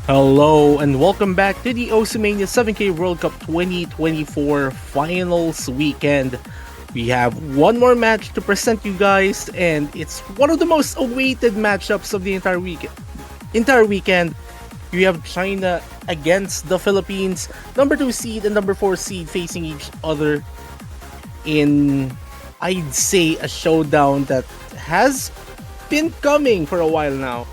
Hello and welcome back to the Oceania 7K World Cup 2024 Finals weekend. We have one more match to present you guys, and it's one of the most awaited matchups of the entire weekend. We have China against the Philippines, number 2 seed and number 4 seed facing each other in, I'd say, a showdown that has been coming for a while now.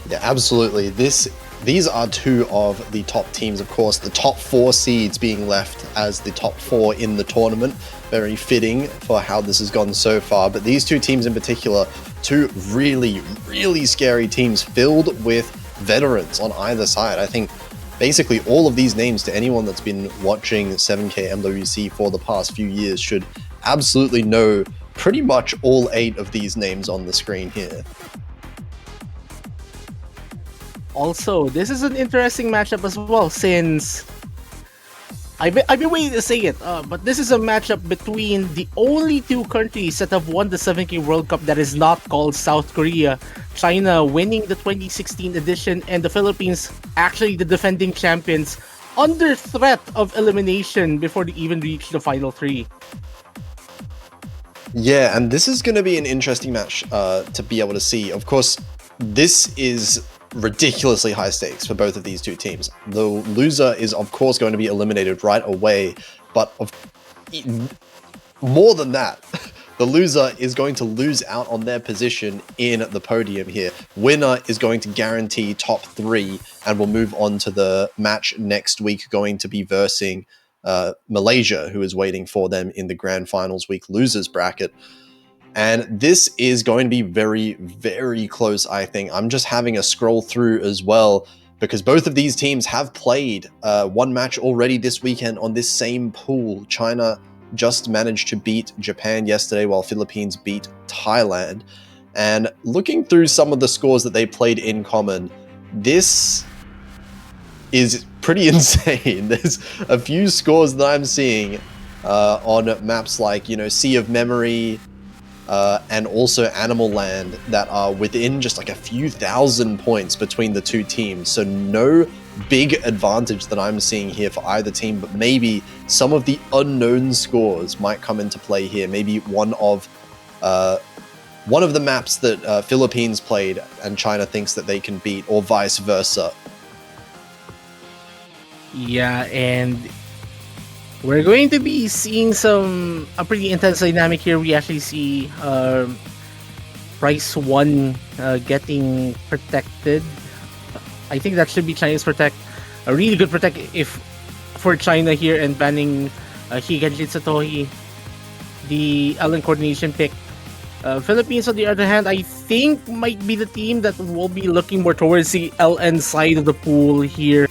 Yeah, absolutely. These are two of the top teams, of course, the top 4 seeds being left as the top 4 in the tournament. Very fitting for how this has gone so far. But these two teams in particular, two really, really scary teams filled with veterans on either side. I think basically all of these names, to anyone that's been watching 7K MWC for the past few years, should absolutely know pretty much all 8 of these names on the screen here. Also, this is an interesting matchup as well, since I've been waiting to say it, but this is a matchup between the only two countries that have won the 7K World Cup that is not called South Korea. China winning the 2016 edition, and the Philippines, actually the defending champions, under threat of elimination before they even reach the final 3. Yeah, and this is going to be an interesting match to be able to see. Of course, this is ridiculously high stakes for both of these two teams. The loser is, of course, going to be eliminated right away, but more than that, the loser is going to lose out on their position in the podium here. Winner is going to guarantee top 3 and will move on to the match next week, going to be versing Malaysia, who is waiting for them in the grand finals week losers bracket. And this is going to be very, very close, I think. I'm just having a scroll through as well, because both of these teams have played one match already this weekend on this same pool. China just managed to beat Japan yesterday, while Philippines beat Thailand. And looking through some of the scores that they played in common, this is pretty insane. There's a few scores that I'm seeing on maps like, Sea of Memory, and also Animal Land that are within just like a few thousand points between the two teams. So no big advantage that I'm seeing here for either team, but maybe some of the unknown scores might come into play here. Maybe one of the maps that Philippines played and China thinks that they can beat, or vice versa. Yeah, and we're going to be seeing a pretty intense dynamic here. We actually see Price 1 getting protected. I think that should be China's protect. A really good protect for China here, and banning Higanjit Satohi, the LN coordination pick. Philippines, on the other hand, I think might be the team that will be looking more towards the LN side of the pool here.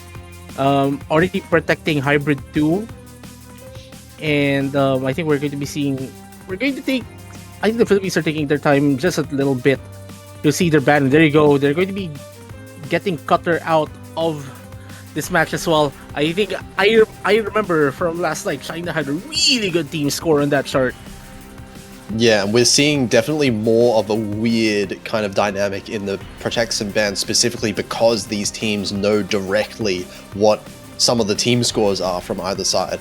Already protecting Hybrid 2. And I think I think the Philippines are taking their time just a little bit to see their ban. There you go. They're going to be getting Cutter out of this match as well. I think I remember from last night, China had a really good team score on that chart. Yeah, and we're seeing definitely more of a weird kind of dynamic in the protects and bans, specifically because these teams know directly what some of the team scores are from either side.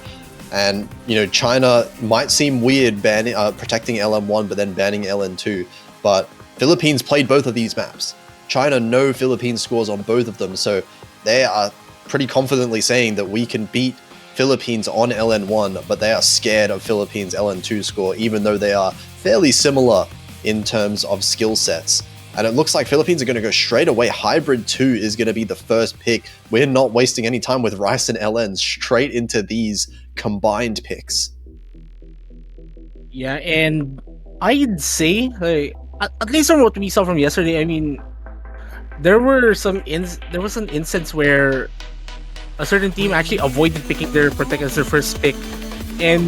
And, China might seem weird protecting LM1 but then banning LN2, but Philippines played both of these maps. China know Philippines scores on both of them, so they are pretty confidently saying that we can beat Philippines on LN1, but they are scared of Philippines' LN2 score, even though they are fairly similar in terms of skill sets. And it looks like Philippines are going to go straight away. Hybrid 2 is going to be the first pick. We're not wasting any time with Rice and LN, straight into these combined picks. Yeah, and I'd say, at least from what we saw from yesterday, I mean, there was an instance where a certain team actually avoided picking their protect as their first pick, and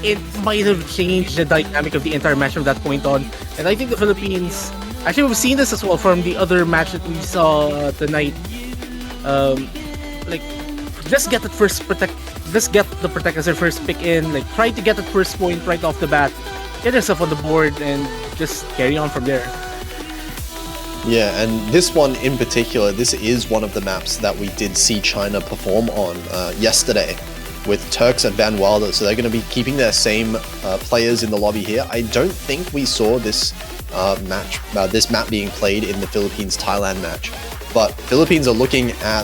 it might have changed the dynamic of the entire match from that point on. And I think the Philippines, actually, we've seen this as well from the other match that we saw tonight. Just get the protect as their first pick in. Like, try to get that first point right off the bat, get yourself on the board, and just carry on from there. Yeah, and this one in particular, this is one of the maps that we did see China perform on yesterday with Turks and Van Wilder, so they're going to be keeping their same players in the lobby here. I don't think we saw this this map being played in the Philippines-Thailand match, but Philippines are looking at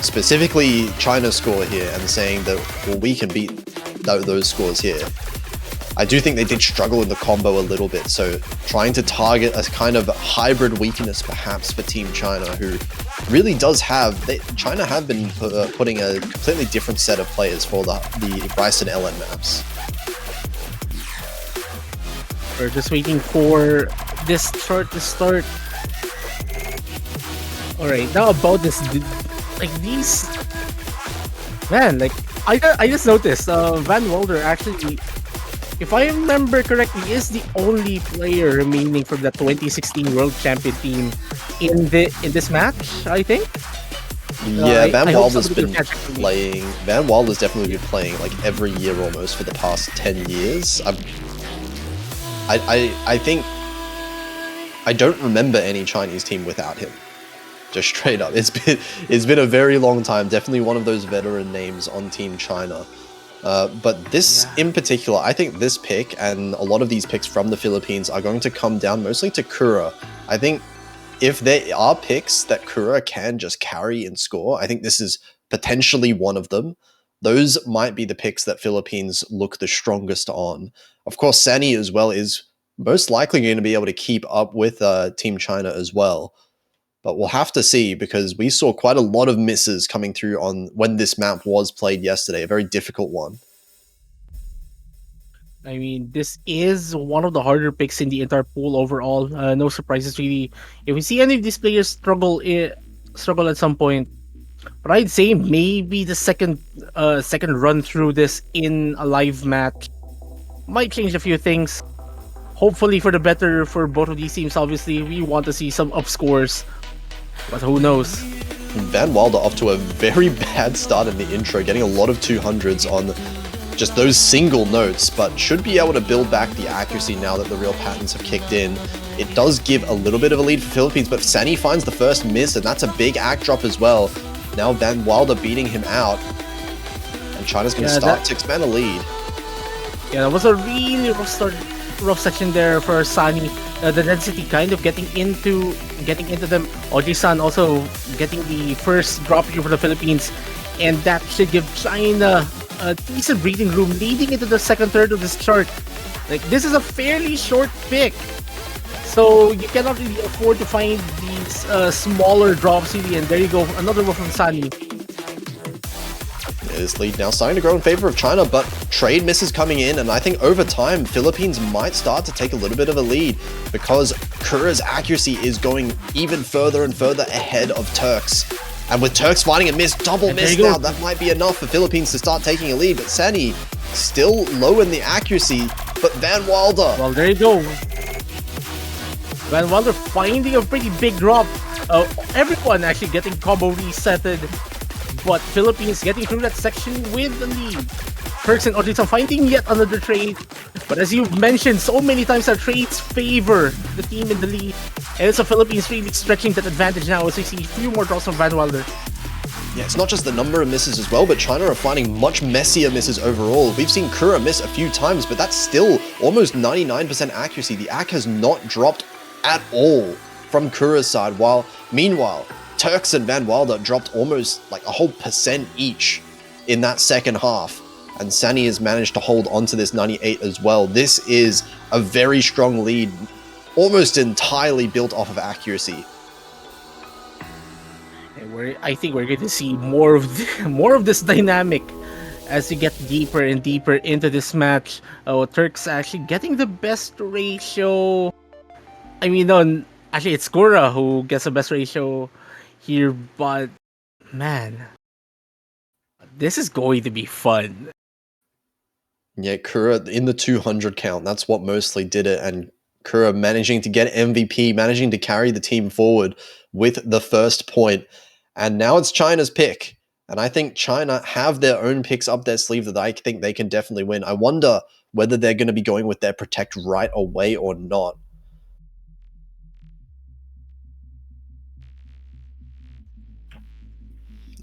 specifically China's score here and saying that, well, we can beat those scores here. I do think they did struggle in the combo a little bit, so trying to target a kind of hybrid weakness perhaps for Team China, who really does have... China have been putting a completely different set of players for the Bryson LN maps. We're just waiting for this chart to start. Alright, now about this... Like, these... Man, like, I just noticed, Van Wilder actually... If I remember correctly, is the only player remaining from the 2016 World Champion team in this match, I think. Yeah, Van Wilder's been playing. Van Wilder's definitely been playing like every year almost for the past 10 years. I think I don't remember any Chinese team without him. Just straight up, it's been a very long time. Definitely one of those veteran names on Team China. But this in particular, I think this pick and a lot of these picks from the Philippines are going to come down mostly to Kura. I think if there are picks that Kura can just carry and score, I think this is potentially one of them. Those might be the picks that Philippines look the strongest on. Of course, Sani as well is most likely going to be able to keep up with Team China as well. But we'll have to see, because we saw quite a lot of misses coming through on when this map was played yesterday, a very difficult one. I mean, this is one of the harder picks in the entire pool overall. No surprises really. If we see any of these players struggle at some point, but I'd say maybe the second run through this in a live match might change a few things. Hopefully for the better for both of these teams. Obviously, we want to see some up scores. But who knows? Van Wilder off to a very bad start in the intro, getting a lot of 200s on just those single notes, but should be able to build back the accuracy now that the real patterns have kicked in. It does give a little bit of a lead for Philippines, but Sani finds the first miss, and that's a big act drop as well. Now Van Wilder beating him out, and China's going to start to expand the lead. Yeah, that was a really rough section there for Sani. The density kind of getting into them. Oji-san also getting the first drop here for the Philippines, and that should give China a decent breathing room leading into the second third of this chart. Like, this is a fairly short pick, so you cannot really afford to find these smaller drops really. And there you go, another one from Sani. This lead now starting to grow in favor of China, but trade misses coming in, and I think over time, Philippines might start to take a little bit of a lead, because Kura's accuracy is going even further and further ahead of Turks. And with Turks finding a double miss now, that might be enough for Philippines to start taking a lead, but Sani still low in the accuracy, but Van Wilder. Well, there you go. Van Wilder finding a pretty big drop. Everyone actually getting combo resetted, but Philippines getting through that section with the lead. Turks and Oji-san finding yet another trade, but as you've mentioned so many times, our trades favor the team in the lead, and it's the Philippines really stretching that advantage now as we see a few more drops from Van Wilder. Yeah, it's not just the number of misses as well, but China are finding much messier misses overall. We've seen Kura miss a few times, but that's still almost 99% accuracy. The AK has not dropped at all from Kura's side, while meanwhile, Turks and Van Wilder dropped almost like a whole percent each in that second half. And Sani has managed to hold on to this 98 as well. This is a very strong lead, almost entirely built off of accuracy. And I think we're going to see more of this dynamic as we get deeper and deeper into this match. Turks actually getting the best ratio. I mean, no, actually it's Kura who gets the best ratio here, but man, this is going to be fun. Yeah, Kura in the 200 count, that's what mostly did it, and Kura managing to get MVP, managing to carry the team forward with the first point. And now it's China's pick, and I think China have their own picks up their sleeve that I think they can definitely win. I wonder whether they're going to be going with their protect right away or not.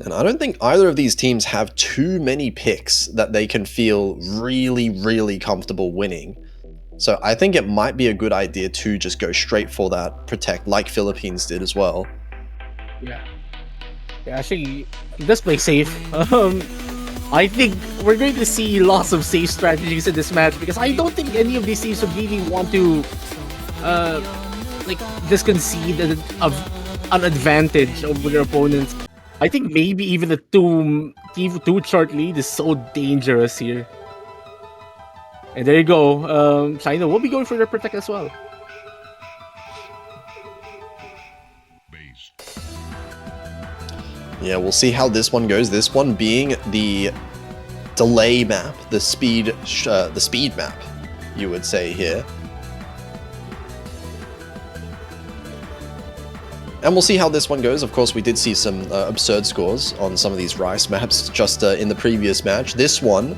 And I don't think either of these teams have too many picks that they can feel really, really comfortable winning. So I think it might be a good idea to just go straight for that protect like Philippines did as well. Yeah. Yeah, actually, let's play safe. I think we're going to see lots of safe strategies in this match because I don't think any of these teams would really want to, like, just concede an advantage over their opponents. I think maybe even the two chart lead is so dangerous here. And there you go. China will be going for their protect as well. Yeah, we'll see how this one goes. This one being the delay map, the speed map, you would say here. And we'll see how this one goes. Of course, we did see some absurd scores on some of these Rice maps just in the previous match. This one,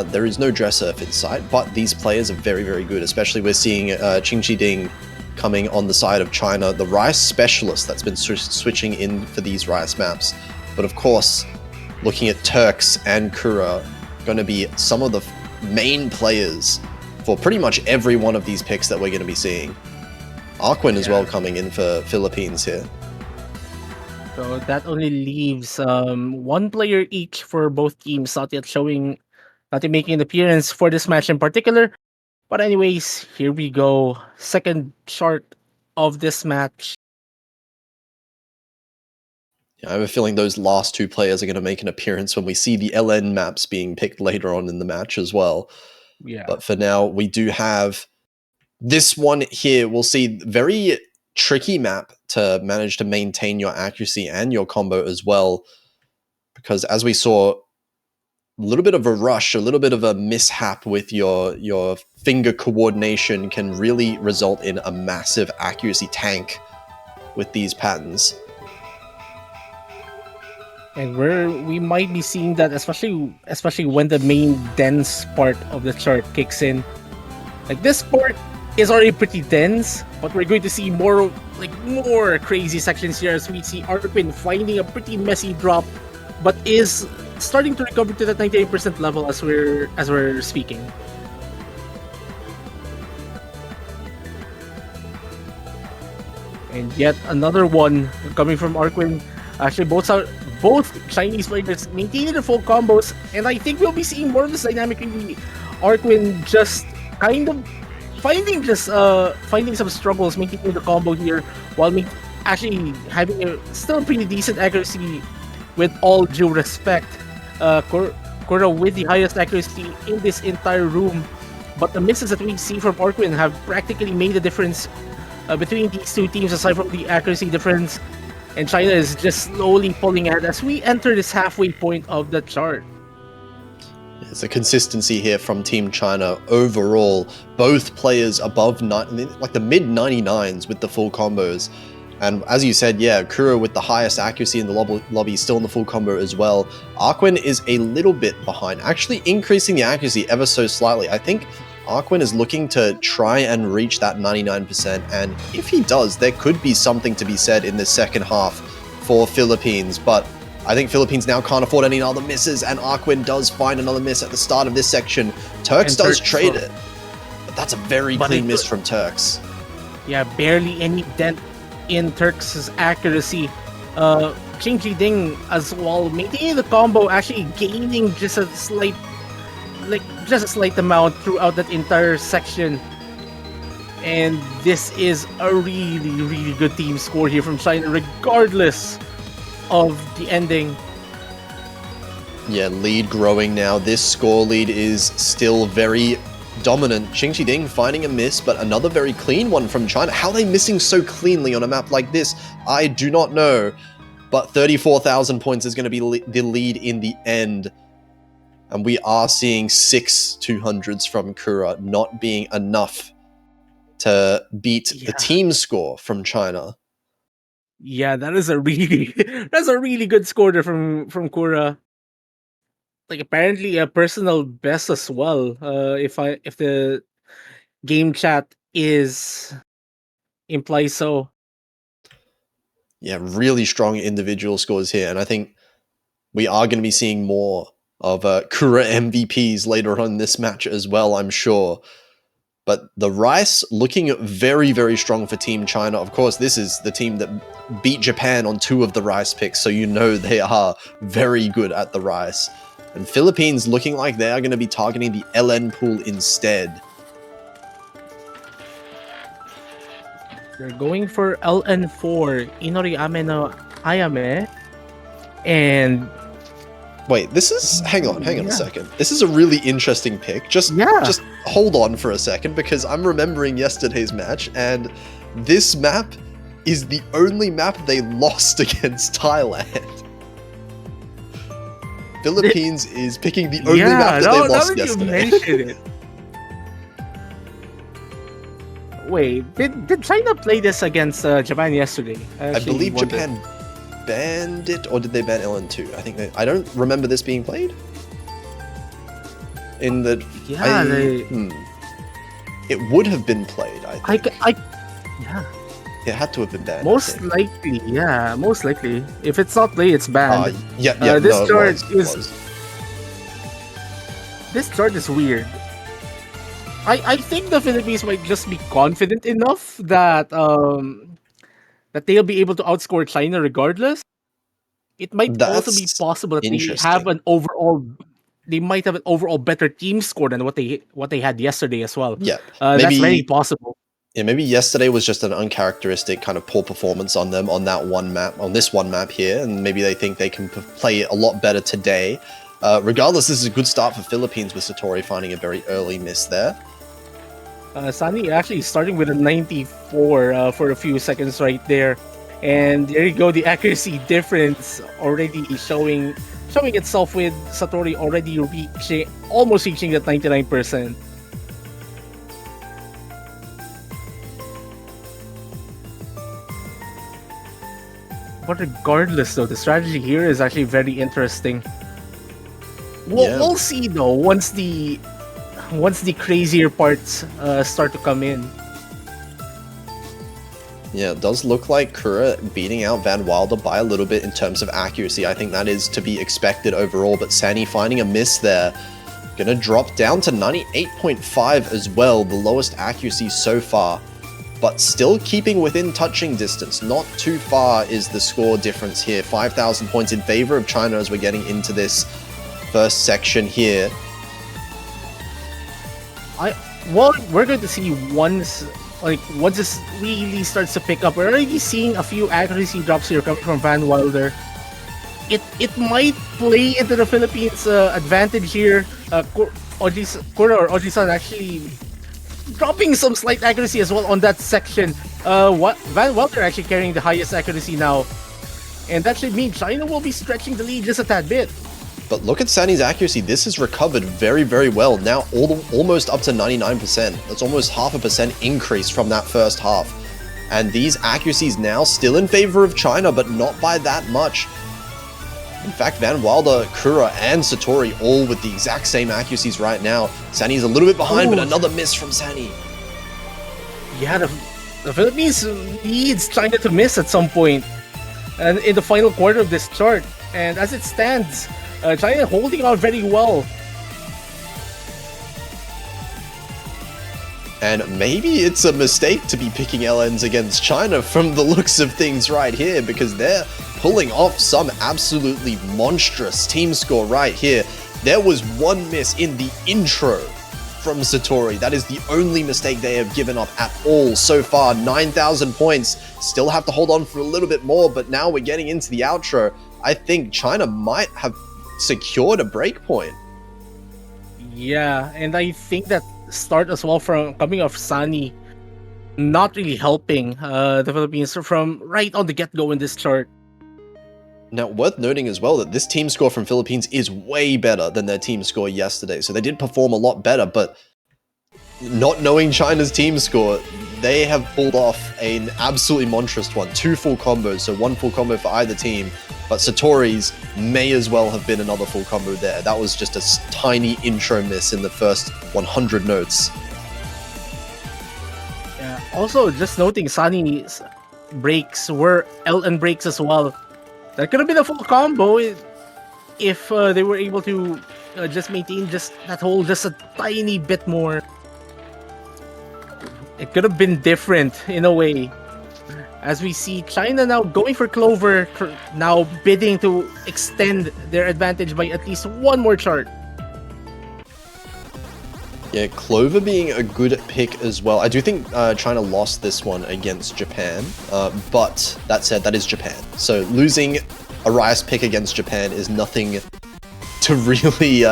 there is no dress surf in sight, but these players are very, very good. Especially we're seeing Qingqi Ding coming on the side of China, the Rice specialist that's been switching in for these Rice maps. But of course, looking at Turks and Kura, going to be some of the main players for pretty much every one of these picks that we're going to be seeing. Arquin as well coming in for Philippines here. So that only leaves one player each for both teams, not yet making an appearance for this match in particular. But anyways, here we go. Second chart of this match. I have a feeling those last two players are going to make an appearance when we see the LN maps being picked later on in the match as well. Yeah. But for now, we do have this one here. We'll see very tricky map to manage to maintain your accuracy and your combo as well. Because as we saw, a little bit of a rush, a little bit of a mishap with your finger coordination can really result in a massive accuracy tank with these patterns. And we might be seeing that especially when the main dense part of the chart kicks in. Like this part is already pretty dense, but we're going to see more crazy sections here as we see Arquin finding a pretty messy drop, but is starting to recover to that 98% level as we're speaking. And yet another one coming from Arquin. Actually, both Chinese players maintaining their full combos, and I think we'll be seeing more of this dynamic. Arquin just kind of finding some struggles maintaining the combo here, while actually having a still pretty decent accuracy. With all due respect, Kura with the highest accuracy in this entire room, but the misses that we see from Arquin have practically made a difference between these two teams aside from the accuracy difference. And China is just slowly pulling ahead as we enter this halfway point of the chart. There's a consistency here from Team China overall. Both players above like the mid 99s with the full combos. And as you said, yeah, Kura with the highest accuracy in the lobby, still in the full combo as well. Arquin is a little bit behind, actually increasing the accuracy ever so slightly. I think Arquin is looking to try and reach that 99%, and if he does, there could be something to be said in the second half for Philippines, but I think Philippines now can't afford any other misses, and Arquin does find another miss at the start of this section. Turks does trade it, but that's a very clean miss from Turks. Yeah, barely any dent in Turks' accuracy. Qingqi Ding as well, maintaining the combo, actually gaining just a slight amount throughout that entire section. And this is a really, really good team score here from China, regardless of the ending. Yeah, lead growing now. This score lead is still very dominant. Qingqi Ding finding a miss, but another very clean one from China. How are they missing so cleanly on a map like this? I do not know. But 34,000 points is going to be the lead in the end. And we are seeing 6 200s from Kura, not being enough to beat the team score from China. Yeah, that is a really good score there from Kura. Like apparently a personal best as well. If the game chat implies so. Yeah, really strong individual scores here, and I think we are going to be seeing more of Kura MVPs later on in this match as well, I'm sure. But the Rice looking very, very strong for Team China. Of course, this is the team that beat Japan on 2 of the Rice picks, so you know they are very good at the Rice. And Philippines looking like they are going to be targeting the LN pool instead. They're going for LN4, Inori Ame no Ayame. And wait, this is hang on a second. This is a really interesting pick. Just hold on for a second, because I'm remembering yesterday's match, and this map is the only map they lost against Thailand. Philippines is picking the only map that they lost yesterday. It. Wait, did China play this against Japan yesterday? I believe Japan banned it, or did they ban LN2? I think I don't remember this being played. In the it would have been played. I think. It had to have been banned. Most likely. If it's not played, it's banned. This chart is weird. I think the Philippines might just be confident enough that that they'll be able to outscore China regardless. It might also be possible that they might have an overall better team score than what they had yesterday as well. Yeah, that's very possible. Yeah, maybe yesterday was just an uncharacteristic kind of poor performance on them on this one map here, and maybe they think they can play a lot better today. Regardless, this is a good start for Philippines with Satori finding a very early miss there. Sunny actually starting with a 94 for a few seconds right there. And there you go, the accuracy difference already showing itself with Satori already almost reaching that 99%. But regardless though, the strategy here is actually very interesting. We'll see though once the crazier parts start to come in. Yeah, it does look like Kura beating out Van Wilder by a little bit in terms of accuracy. I think that is to be expected overall, but Sani finding a miss there. Gonna drop down to 98.5 as well, the lowest accuracy so far. But still keeping within touching distance. Not too far is the score difference here. 5,000 points in favor of China as we're getting into this first section here. We're going to see once this really starts to pick up. We're already seeing a few accuracy drops here coming from Van Wilder. It might play into the Philippines' advantage here. Kura or Oji-san actually dropping some slight accuracy as well on that section. Van Wilder actually carrying the highest accuracy now, and that should mean China will be stretching the lead just a tad bit. But look at Sani's accuracy. This has recovered very, very well. Now almost up to 99%. That's almost 0.5% increase from that first half. And these accuracies now still in favor of China, but not by that much. In fact, Van Wilder, Kura, and Satori all with the exact same accuracies right now. Sani's a little bit behind, but another miss from Sani. Yeah, the Philippines needs China to miss at some point and in the final quarter of this chart. And as it stands, China holding on very well. And maybe it's a mistake to be picking LNs against China from the looks of things right here, because they're pulling off some absolutely monstrous team score right here. There was one miss in the intro from Satori. That is the only mistake they have given up at all so far. 9,000 points. Still have to hold on for a little bit more, but now we're getting into the outro. I think China might have secured a breakpoint. Yeah, and I think that start as well from coming off Sani not really helping the Philippines from right on the get-go in this chart. Now, worth noting as well that this team score from Philippines is way better than their team score yesterday. So they did perform a lot better, but not knowing China's team score, they have pulled off an absolutely monstrous one. 2 full combos, so 1 full combo for either team. But Satori's may as well have been another full combo there. That was just a tiny intro miss in the first 100 notes. Yeah. Also, just noting, Sani's breaks were LN breaks as well. That could have been a full combo. if they were able to just maintain just that hole just a tiny bit more, it could have been different in a way. As we see China now going for Clover, now bidding to extend their advantage by at least one more chart. Yeah, Clover being a good pick as well. I do think China lost this one against Japan, but that said, that is Japan. So losing a Rice pick against Japan is nothing to really,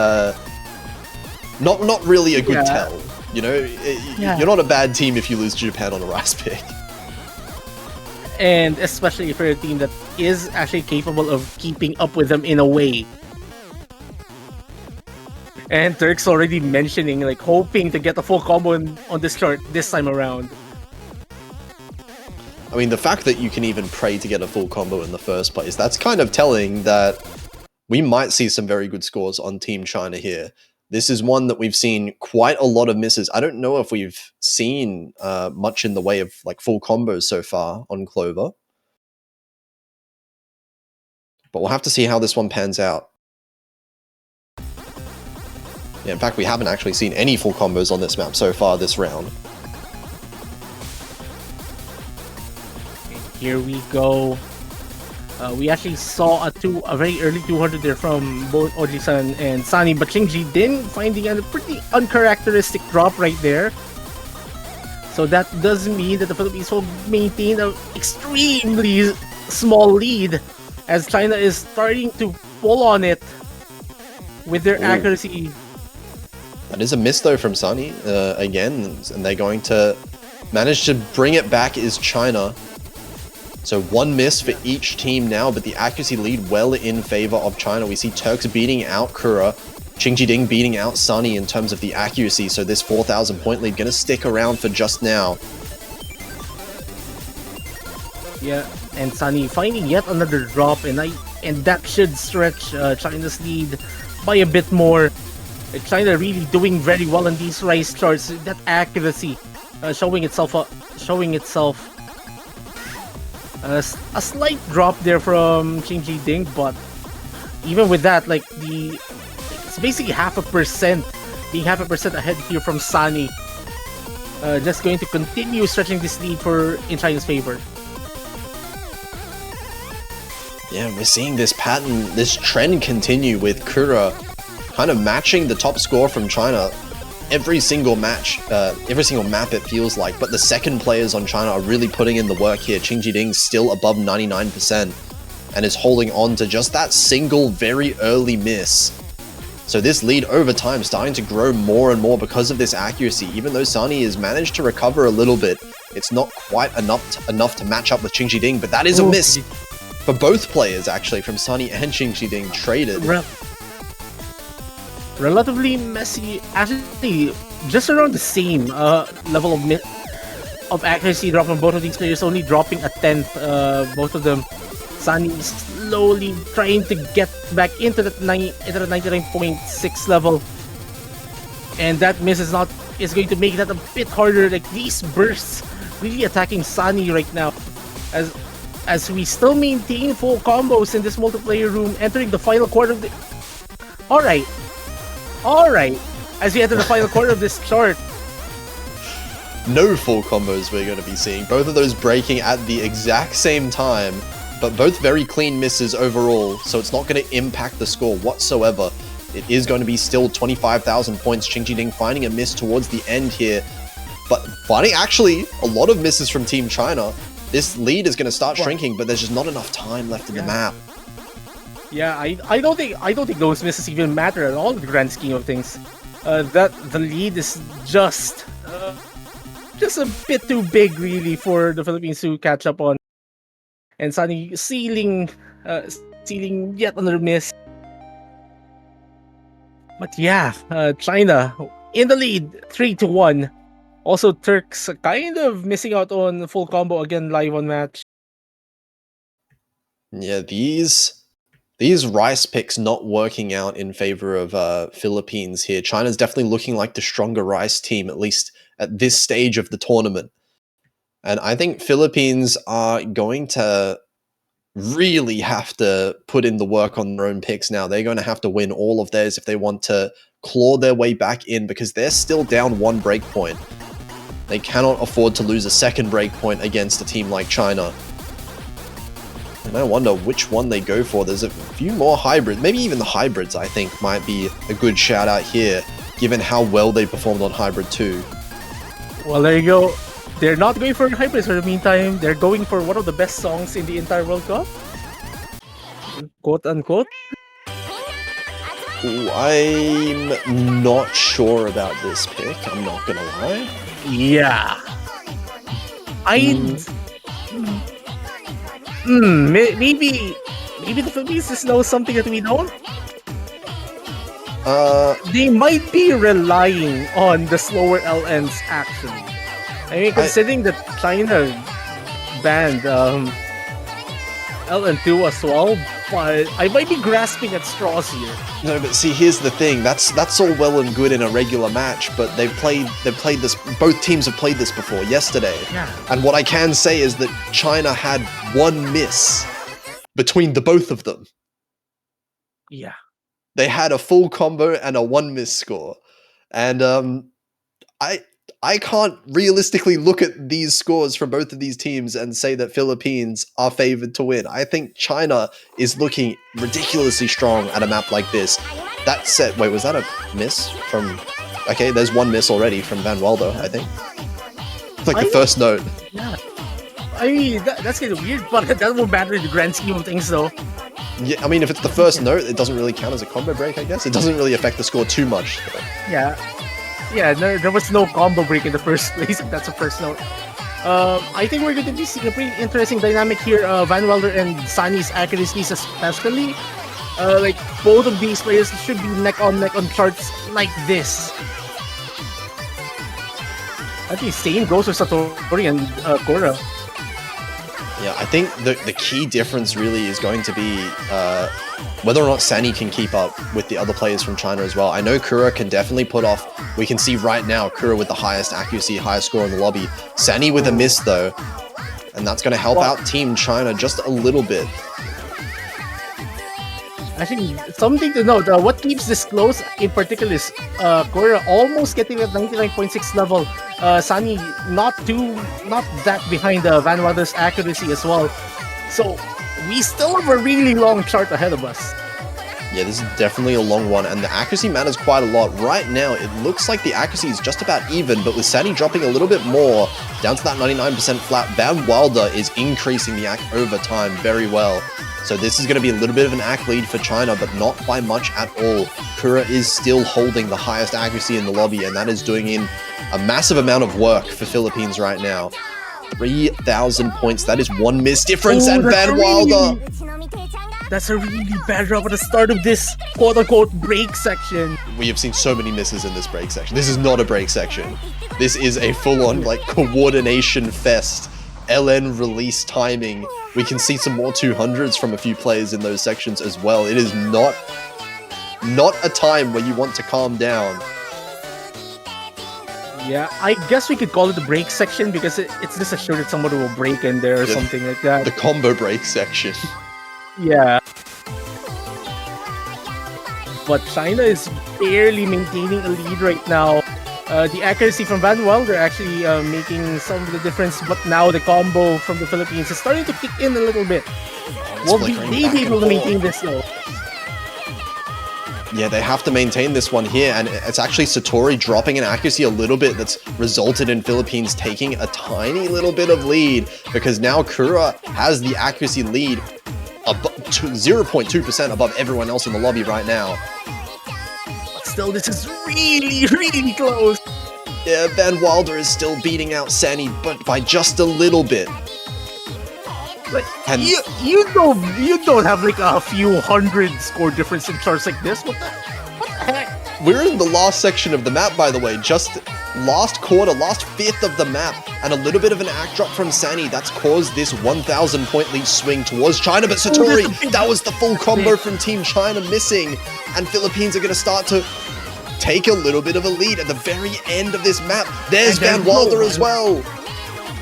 not really a good tell. You know, you're not a bad team if you lose to Japan on a Rice pick. And especially for a team that is actually capable of keeping up with them in a way. And Turk's already mentioning, like, hoping to get a full combo on this chart this time around. I mean, the fact that you can even pray to get a full combo in the first place, that's kind of telling that we might see some very good scores on Team China here. This is one that we've seen quite a lot of misses. I don't know if we've seen much in the way of like full combos so far on Clover. But we'll have to see how this one pans out. Yeah, in fact, we haven't actually seen any full combos on this map so far this round. Here we go. We actually saw a very early 200 there from both Oji-san and Sunny, but Ching-Ji Ding finding a pretty uncharacteristic drop right there. So that does mean that the Philippines will maintain an extremely small lead as China is starting to pull on it with their accuracy. That is a miss though from Sunny again, and they're going to manage to bring it back is China. So one miss for each team now, but the accuracy lead well in favor of China. We see Turks beating out Kura, Ching-Ji Ding beating out Sunny in terms of the accuracy. So this 4,000 point lead going to stick around for just now. Yeah, and Sunny finding yet another drop, and that should stretch China's lead by a bit more. China really doing very well in these Rice charts. That accuracy showing itself. A slight drop there from Ching-Ji Ding, but even with that, like it's basically 0.5%, being 0.5% ahead here from Sunny. Just going to continue stretching this lead in China's favor. Yeah, we're seeing this pattern, this trend continue with Kura kind of matching the top score from China every single match, every single map it feels like, but the second players on China are really putting in the work here. Ching-Ji Ding still above 99% and is holding on to just that single very early miss. So this lead over time starting to grow more and more because of this accuracy. Even though Sunny has managed to recover a little bit, it's not quite enough to match up with Ching-Ji Ding, but that is a miss for both players actually, from Sunny and Ching-Ji Ding traded. Relatively messy, actually just around the same level of accuracy drop from both of these players, only dropping a 10th, both of them. Sunny slowly trying to get back into the 99.6 level, and that miss is going to make that a bit harder. Like, these bursts really attacking Sunny right now, as we still maintain full combos in this multiplayer room, entering the final quarter of the... Alright, as we enter the final quarter of this chart. No full combos we're going to be seeing. Both of those breaking at the exact same time, but both very clean misses overall, so it's not going to impact the score whatsoever. It is going to be still 25,000 points. Ching-Ji Ding finding a miss towards the end here, but finding actually a lot of misses from Team China. This lead is going to start shrinking, but there's just not enough time left in the map. Yeah, I don't think those misses even matter at all in the grand scheme of things. That the lead is just a bit too big, really, for the Philippines to catch up on. And Sunny sealing yet another miss. But yeah, China in the lead, 3-1. Also, Turks kind of missing out on full combo again live on match. Yeah, these Rice picks not working out in favor of Philippines here. China's definitely looking like the stronger Rice team, at least at this stage of the tournament. And I think Philippines are going to really have to put in the work on their own picks now. They're going to have to win all of theirs if they want to claw their way back in, because they're still down 1 break point. They cannot afford to lose a second break point against a team like China. And I wonder which one they go for. There's a few more hybrids. Maybe even the hybrids, I think, might be a good shout out here, given how well they performed on Hybrid 2. Well, there you go. They're not going for hybrids for the meantime. They're going for one of the best songs in the entire World Cup. Quote unquote. Ooh, I'm not sure about this pick. I'm not gonna lie. Yeah. Maybe the Philippines just know something that we don't. They might be relying on the slower LNs actually. I mean, considering that China banned LN2 as well, but I might be grasping at straws here. No, but see, here's the thing. That's all well and good in a regular match, but they've played this. Both teams have played this before yesterday. Yeah. And what I can say is that China had 1 miss between the both of them. Yeah. They had a full combo and a 1 miss score, and I can't realistically look at these scores from both of these teams and say that Philippines are favored to win. I think China is looking ridiculously strong at a map like this. That said, wait, was that a miss from... Okay, there's 1 miss already from Van Waldo, I think. It's like the first note. Yeah. I mean, that's kind of weird, but that won't matter in the grand scheme of things, though. Yeah, I mean, if it's the first note, it doesn't really count as a combo break, I guess. It doesn't really affect the score too much. So. Yeah. Yeah, there was no combo break in the first place, if that's the first note. I think we're going to be seeing a pretty interesting dynamic here. Van Wilder and Sunny's accuracies especially. Like, both of these players should be neck on charts like this. I think same goes with Satori and Korra. Yeah, I think the key difference really is going to be whether or not Sani can keep up with the other players from China as well. I know Kura can definitely put off. We can see right now Kura with the highest accuracy, highest score in the lobby. Sani with a miss though, and that's going to help out Team China just a little bit. I think something to note, what keeps this close in particular is Korra almost getting at 99.6 level. Sunny not that behind Van Wilder's accuracy as well. So we still have a really long chart ahead of us. Yeah, this is definitely a long one, and the accuracy matters quite a lot. Right now, it looks like the accuracy is just about even, but with Sani dropping a little bit more, down to that 99% flat, Van Wilder is increasing the ACK over time very well. So this is going to be a little bit of an ACK lead for China, but not by much at all. Kura is still holding the highest accuracy in the lobby, and that is doing in a massive amount of work for Philippines right now. 3,000 points, that is 1 miss difference, and Van Wilder... That's a really bad drop at the start of this quote-unquote break section. We have seen so many misses in this break section. This is not a break section. This is a full-on, like, coordination fest. LN release timing. We can see some more 200s from a few players in those sections as well. It is not a time where you want to calm down. Yeah, I guess we could call it the break section because it's just assured that somebody will break in there or something like that. The combo break section. Yeah. But China is barely maintaining a lead right now. The accuracy from Van Wilder actually making some of the difference, but now the combo from the Philippines is starting to kick in a little bit. Will they be able to maintain this though? Yeah, they have to maintain this one here, and it's actually Satori dropping in accuracy a little bit that's resulted in Philippines taking a tiny little bit of lead, because now Kura has the accuracy lead 0.2% above everyone else in the lobby right now. But still, this is really, really close. Yeah, Van Wilder is still beating out Sani, but by just a little bit. Like, and you don't have like a few hundred score difference in charts like this. What the heck? We're in the last section of the map, by the way. Just last quarter, last fifth of the map, and a little bit of an ACK drop from Sani that's caused this 1,000 point lead swing towards China. But Satori, that was the full combo from Team China missing, and Philippines are going to start to take a little bit of a lead at the very end of this map. There's Van Wilder as well.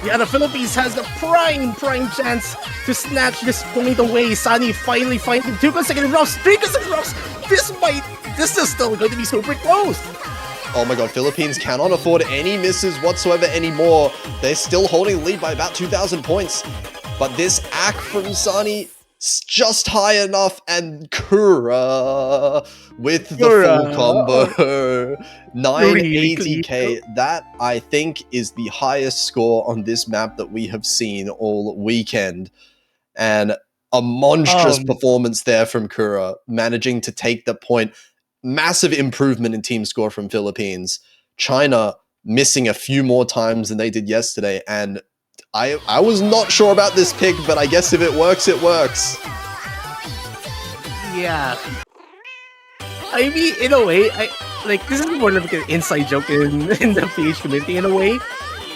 Yeah, the Philippines has the prime chance to snatch this point away. Sunny finally finding 2 consecutive drops, 3 consecutive drops. This is still going to be super close. Oh my god, Philippines cannot afford any misses whatsoever anymore. They're still holding the lead by about 2,000 points. But this act from Sunny is just high enough, and Kura with the full combo. 980k. That, I think, is the highest score on this map that we have seen all weekend. And a monstrous performance there from Kura, managing to take the point. Massive improvement in team score from Philippines. China missing a few more times than they did yesterday, and I was not sure about this pick, but I guess if it works, it works. Yeah. I mean, in a way, this is more like an inside joke in the PH community in a way.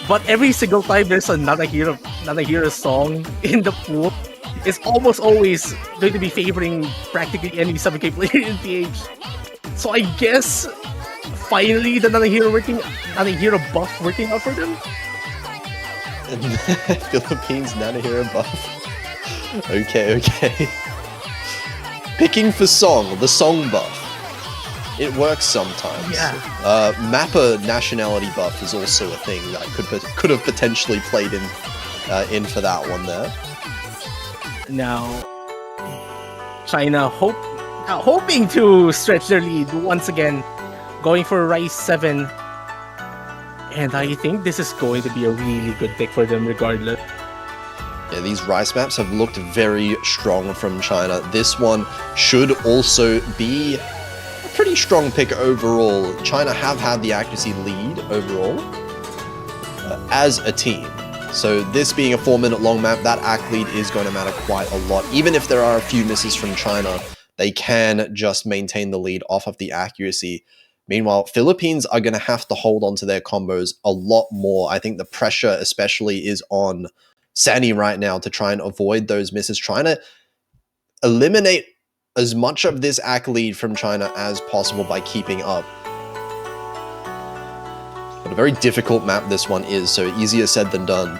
But every single time there's another hero song in the pool, it's almost always going to be favoring practically any 7K player in PH. So I guess finally the another hero buff working out for them. Philippines Nana hero buff. Okay. Picking for song, the song buff. It works sometimes. Yeah. Mapper nationality buff is also a thing that could have potentially played in for that one there. Now, China hoping to stretch their lead once again, going for Rise 7. And I think this is going to be a really good pick for them regardless. Yeah, these Rice maps have looked very strong from China. This one should also be a pretty strong pick overall. China have had the accuracy lead overall as a team. So this being a 4-minute long map, that ACK lead is going to matter quite a lot. Even if there are a few misses from China, they can just maintain the lead off of the accuracy. Meanwhile, Philippines are going to have to hold on to their combos a lot more. I think the pressure especially is on Sani right now to try and avoid those misses, trying to eliminate as much of this ACK lead from China as possible by keeping up. But a very difficult map this one is, so easier said than done.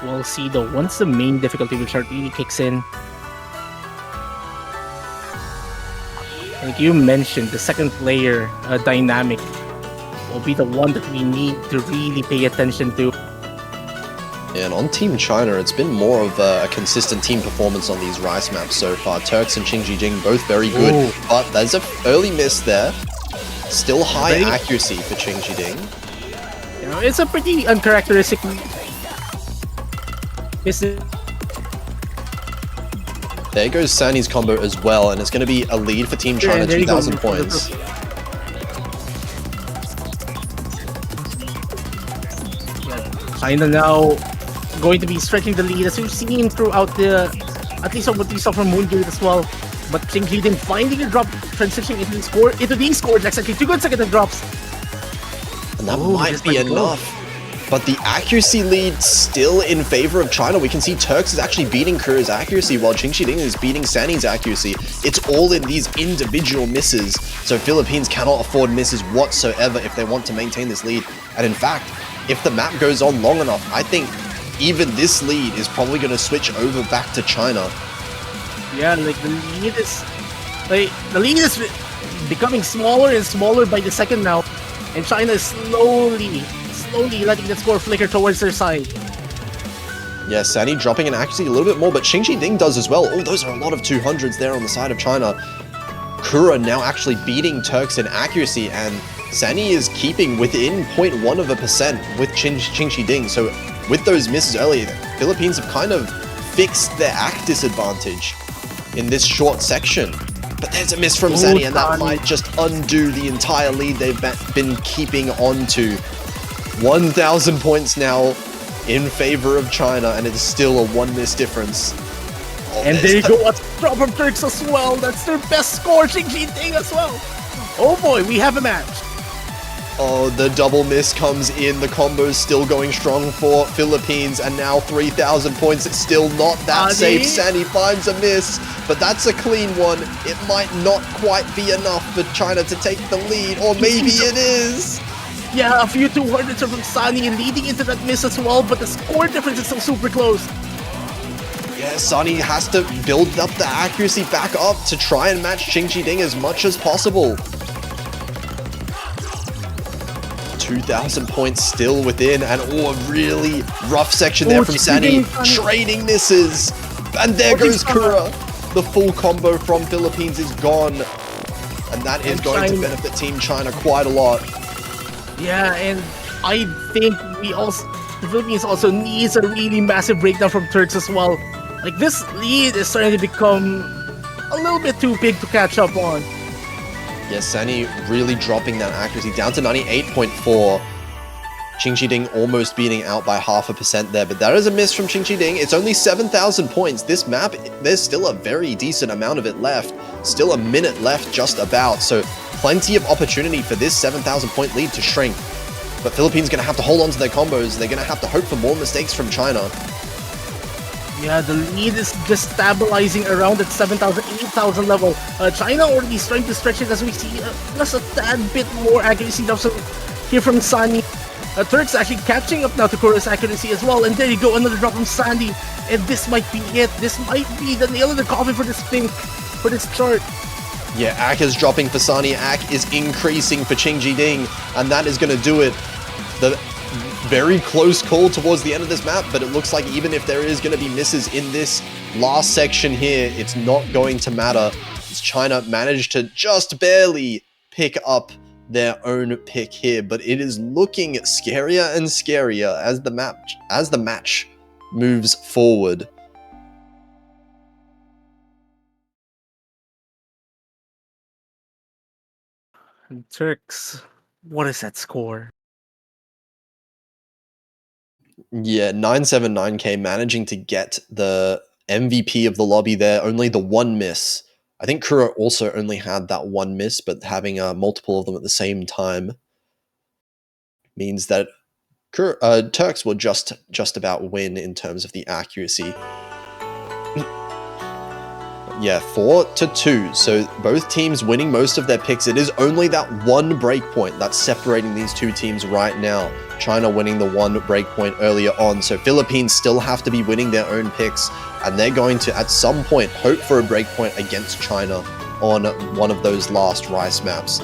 We'll see though, once the main difficulty restart really kicks in. Like you mentioned, the second player dynamic will be the one that we need to really pay attention to. And on Team China, it's been more of a consistent team performance on these Rice maps so far. Turks and Qingjing both very good, but there's an early miss there. Still high accuracy for Qingjing. You know, it's a pretty uncharacteristic miss. There goes Sani's combo as well, and it's going to be a lead for Team China, 2,000 points. China now going to be stretching the lead, as we've seen throughout at least what we saw from Moongate as well. But Qingjing finding a drop, transitioning into these scores, exactly 2 consecutive drops. And that might be enough. But the accuracy lead still in favor of China. We can see Turks is actually beating Kura's accuracy while Qingjing is beating Sani's accuracy. It's all in these individual misses. So Philippines cannot afford misses whatsoever if they want to maintain this lead. And in fact, if the map goes on long enough, I think even this lead is probably going to switch over back to China. Yeah, like the lead is becoming smaller and smaller by the second now. And China is slowly letting the score flicker towards their side. Yeah, Sani dropping in accuracy a little bit more, but Qingjing does as well. Oh, those are a lot of 200s there on the side of China. Kura now actually beating Turks in accuracy, and Sani is keeping within 0.1% with Qingjing. So with those misses earlier, the Philippines have kind of fixed their ACK disadvantage in this short section. But there's a miss from Sani, and that might just undo the entire lead they've been keeping on to. 1,000 points now in favor of China, and it's still a 1 miss difference. Oh, and there you go, a drop from Turks as well. That's their best score, Qingjing as well. Oh boy, we have a match. Oh, the double miss comes in. The combo's still going strong for Philippines, and now 3,000 points. It's still not that safe. Sandy finds a miss, but that's a clean one. It might not quite be enough for China to take the lead, or maybe it is. Yeah, a few 200s from Sunny leading into that miss as well, but the score difference is still super close. Yeah, Sunny has to build up the accuracy back up to try and match Ching Ding as much as possible. 2,000 points still within, and a really rough section there from Sunny. Trading misses, and there goes Kura. The full combo from Philippines is gone, and that is going to benefit Team China quite a lot. Yeah, and I think the Philippines also needs a really massive breakdown from Turks as well. Like, this lead is starting to become a little bit too big to catch up on. Yes, Sunny really dropping that accuracy down to 98.4. Ching Ding almost beating out by 0.5% there, but that is a miss from Ching Ding. It's only 7,000 points. This map, there's still a very decent amount of it left. Still a minute left just about, so plenty of opportunity for this 7,000 point lead to shrink. But Philippines going to have to hold on to their combos. They're going to have to hope for more mistakes from China. Yeah, the lead is just stabilizing around at 7,000, 8,000 level. China already starting to stretch it as we see just a tad bit more accuracy now here from Sunny. Turks actually catching up now to Kura's accuracy as well. And there you go, another drop from Sandy. And this might be it. This might be the nail in the coffin for this thing, for this chart. Yeah, Ak is dropping for Sunny. Ak is increasing for Ching Ding, and that is going to do it. The very close call towards the end of this map, but it looks like even if there is going to be misses in this last section here, it's not going to matter, as China managed to just barely pick up their own pick here. But it is looking scarier and scarier as the match moves forward. Turks, what is that score? Yeah, 979k managing to get the MVP of the lobby there. Only the one miss. I think Kura also only had that one miss, but having multiple of them at the same time means that Turks will just about win in terms of the accuracy. Yeah, 4-2. So both teams winning most of their picks. It is only that one breakpoint that's separating these two teams right now. China winning the one breakpoint earlier on. So Philippines still have to be winning their own picks, and they're going to, at some point, hope for a breakpoint against China on one of those last Rice maps.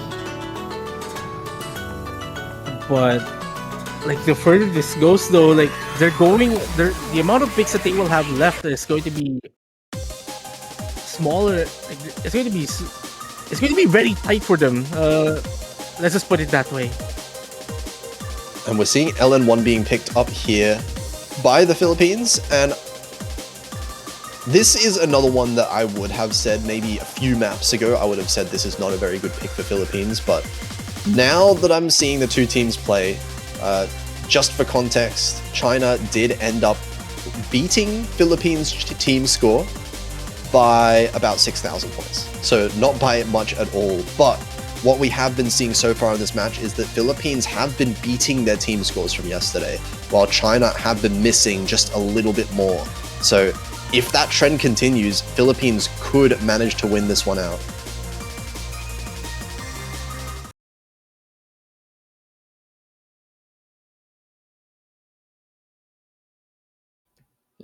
But like, the further this goes though, like, the amount of picks that they will have left is going to be smaller. Like, it's going to be very tight for them. Let's just put it that way. And we're seeing LN1 being picked up here by the Philippines, and this is another one that I would have said maybe a few maps ago, I would have said this is not a very good pick for Philippines, but now that I'm seeing the two teams play, just for context, China did end up beating Philippines' team score by about 6,000 points. So not by much at all, but what we have been seeing so far in this match is that Philippines have been beating their team scores from yesterday, while China have been missing just a little bit more. So if that trend continues, Philippines could manage to win this one out.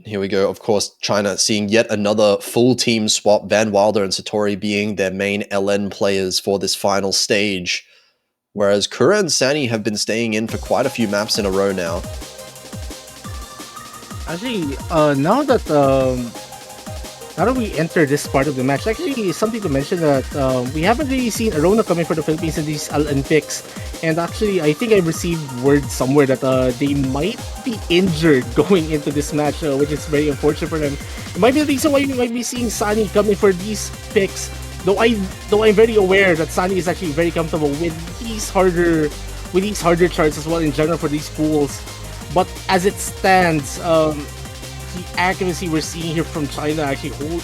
Here we go. Of course, China seeing yet another full team swap, Van Wilder and Satori being their main LN players for this final stage, whereas Kura and Sani have been staying in for quite a few maps in a row now. Actually, now that we enter this part of the match, actually something to mention that we haven't really seen Arona coming for the Philippines in these LN picks. And actually, I think I received word somewhere that they might be injured going into this match, which is very unfortunate for them. It might be the reason why we might be seeing Sani coming for these picks. Though I'm very aware that Sani is actually very comfortable with these harder charts as well in general for these pools. But as it stands, the accuracy we're seeing here from China actually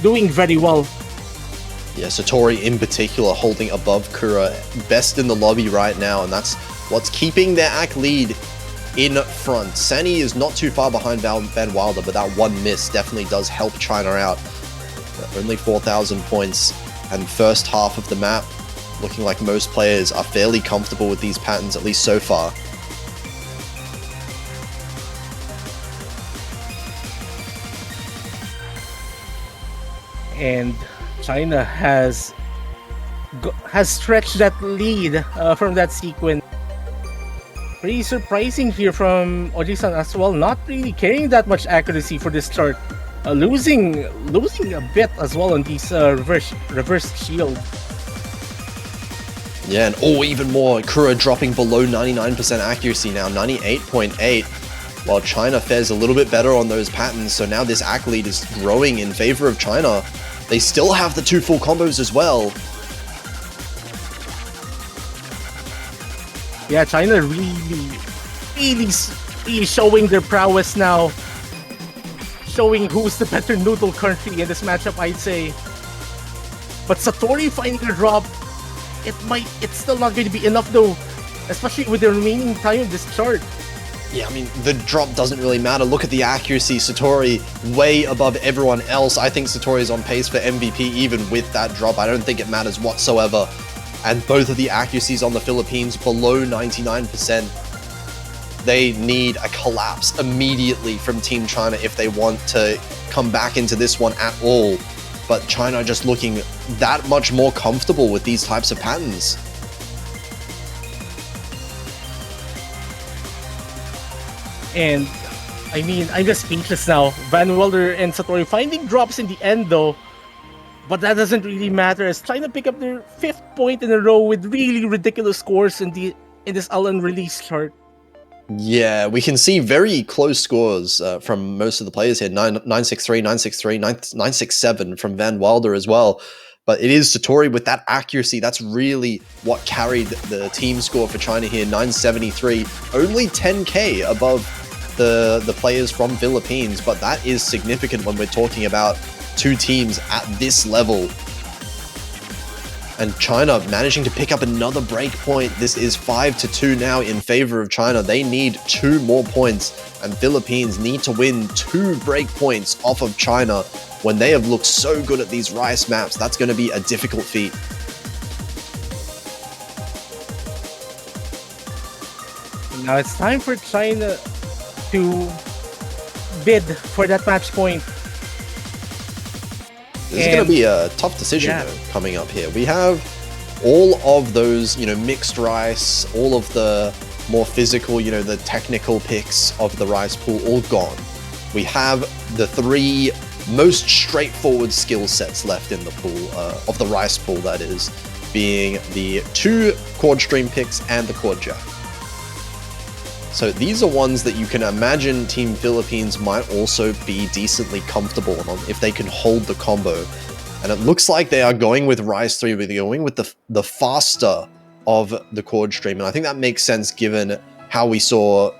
doing very well. Yeah, Satori in particular holding above Kura, best in the lobby right now, and that's what's keeping their ACK lead in front. Sunny is not too far behind Van Wilder, but that one miss definitely does help China out. Only 4,000 points, and first half of the map looking like most players are fairly comfortable with these patterns, at least so far. And China has stretched that lead from that sequence. Pretty surprising here from Oji-san as well, not really carrying that much accuracy for this start. Losing a bit as well on these reverse shield. Yeah, and even more, Kura dropping below 99% accuracy now, 98.8, while China fares a little bit better on those patterns, so now this ACK lead is growing in favor of China. They still have the 2 full combos as well. Yeah, China really showing their prowess now. Showing who's the better noodle country in this matchup, I'd say. But Satori finding a drop, it's still not going to be enough though, especially with the remaining time of this chart. Yeah, I mean, the drop doesn't really matter. Look at the accuracy. Satori way above everyone else. I think Satori is on pace for MVP even with that drop. I don't think it matters whatsoever. And both of the accuracies on the Philippines below 99%. They need a collapse immediately from Team China if they want to come back into this one at all. But China just looking that much more comfortable with these types of patterns. And I mean, I'm just speechless now. Van Wilder and Satori finding drops in the end though. But that doesn't really matter as China pick up their 5th point in a row with really ridiculous scores in this unreleased chart. Yeah, we can see very close scores from most of the players here. 963, 963, 967 from Van Wilder as well. But it is Satori with that accuracy. That's really what carried the team score for China here. 973, only 10k above the players from Philippines. But that is significant when we're talking about 2 teams at this level. And China managing to pick up another break point. This is 5-2 now in favor of China. They need 2 more points, and Philippines need to win 2 break points off of China when they have looked so good at these Rice maps. That's going to be a difficult feat. Now it's time for China to bid for that match point. This is going to be a tough decision though, coming up here. We have all of those, mixed Rice, all of the more physical, the technical picks of the Rice pool all gone. We have the 3 most straightforward skill sets left in the pool, of the Rice pool that is, being the 2 Quad Stream picks and the Quad Jack. So these are ones that you can imagine Team Philippines might also be decently comfortable on if they can hold the combo. And it looks like they are going with Rise 3, but they're going with the faster of the Quad Stream. And I think that makes sense given how we saw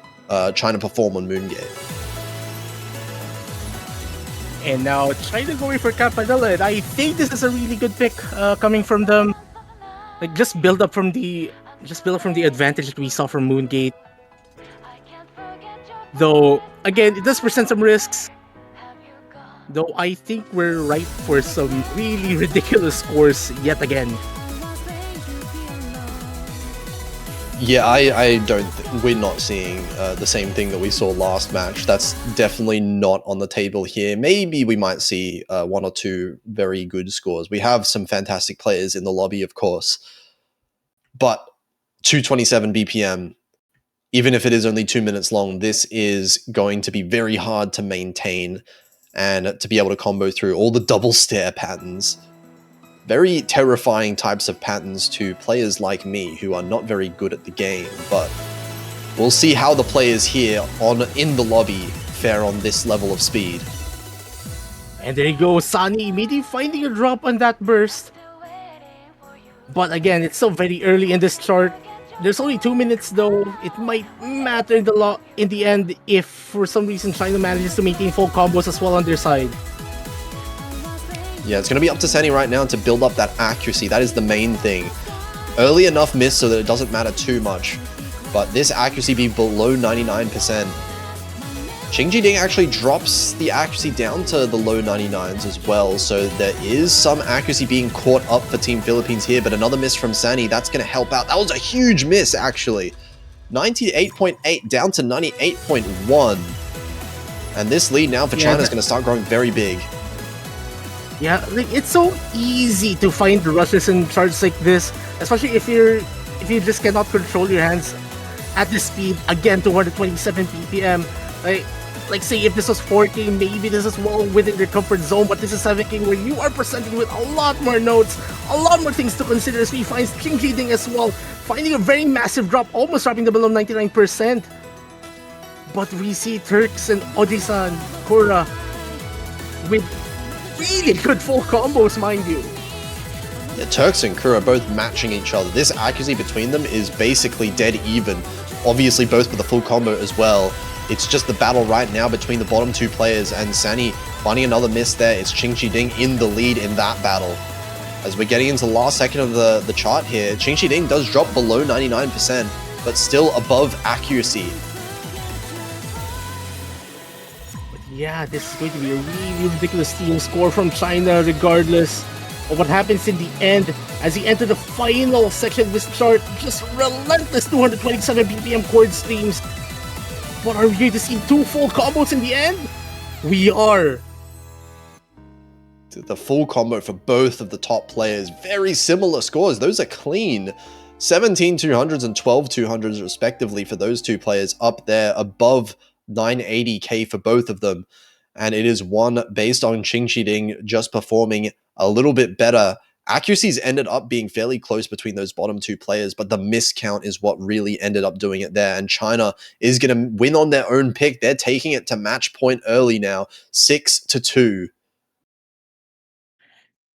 China perform on Moongate. And now China going for Campanella, and I think this is a really good pick coming from them. Like just build up from the advantage that we saw from Moongate. Though, again, it does present some risks. Though I think we're ripe for some really ridiculous scores yet again. Yeah, I don't we're not seeing the same thing that we saw last match. That's definitely not on the table here. Maybe we might see 1 or 2 very good scores. We have some fantastic players in the lobby, of course. But 227 BPM, even if it is only 2 minutes long, this is going to be very hard to maintain and to be able to combo through all the double stare patterns. Very terrifying types of patterns to players like me who are not very good at the game, but we'll see how the players here in the lobby fare on this level of speed. And there you go, Sunny immediately finding a drop on that burst. But again, it's still very early in this chart. There's only 2 minutes though. It might matter in the end if for some reason China manages to maintain full combos as well on their side. Yeah, it's going to be up to Sunny right now to build up that accuracy. That is the main thing. Early enough miss so that it doesn't matter too much. but this accuracy being below 99%. Ding actually drops the accuracy down to the low 99s as well, so there is some accuracy being caught up for Team Philippines here, but another miss from Sani, that's going to help out. That was a huge miss, actually. 98.8 down to 98.1. And this lead now for China is going to start growing very big. Yeah, like, it's so easy to find rushes in charts like this, especially if you just cannot control your hands at this speed. Again, 227 ppm. Like say if this was 4K, maybe this is well within your comfort zone, but this is 7K where you are presented with a lot more notes, a lot more things to consider as we find Ding as well, finding a very massive drop, almost dropping to below 99%. But we see Turks and Ojisan, Kura with really good full combos, mind you. Yeah, Turks and Kura both matching each other. This accuracy between them is basically dead even. Obviously both with a full combo as well. It's just the battle right now between the bottom two players, and Sani finding another miss there. It's Ding in the lead in that battle. As we're getting into the last second of the chart here, Ding does drop below 99%, but still above accuracy. Yeah, this is going to be a really ridiculous team score from China regardless of what happens in the end as he entered the final section of this chart. Just relentless 227 BPM chord streams. But are we going to see two full combos in the end? We are. The full combo for both of the top players. Very similar scores. Those are clean. 17 200s and 12 200s respectively for those two players, up there above 980k for both of them. And it is one based on Ding just performing a little bit better. Accuracies ended up being fairly close between those bottom two players, but the miscount is what really ended up doing it there. And China is going to win on their own pick. They're taking it to match point early now, 6-2.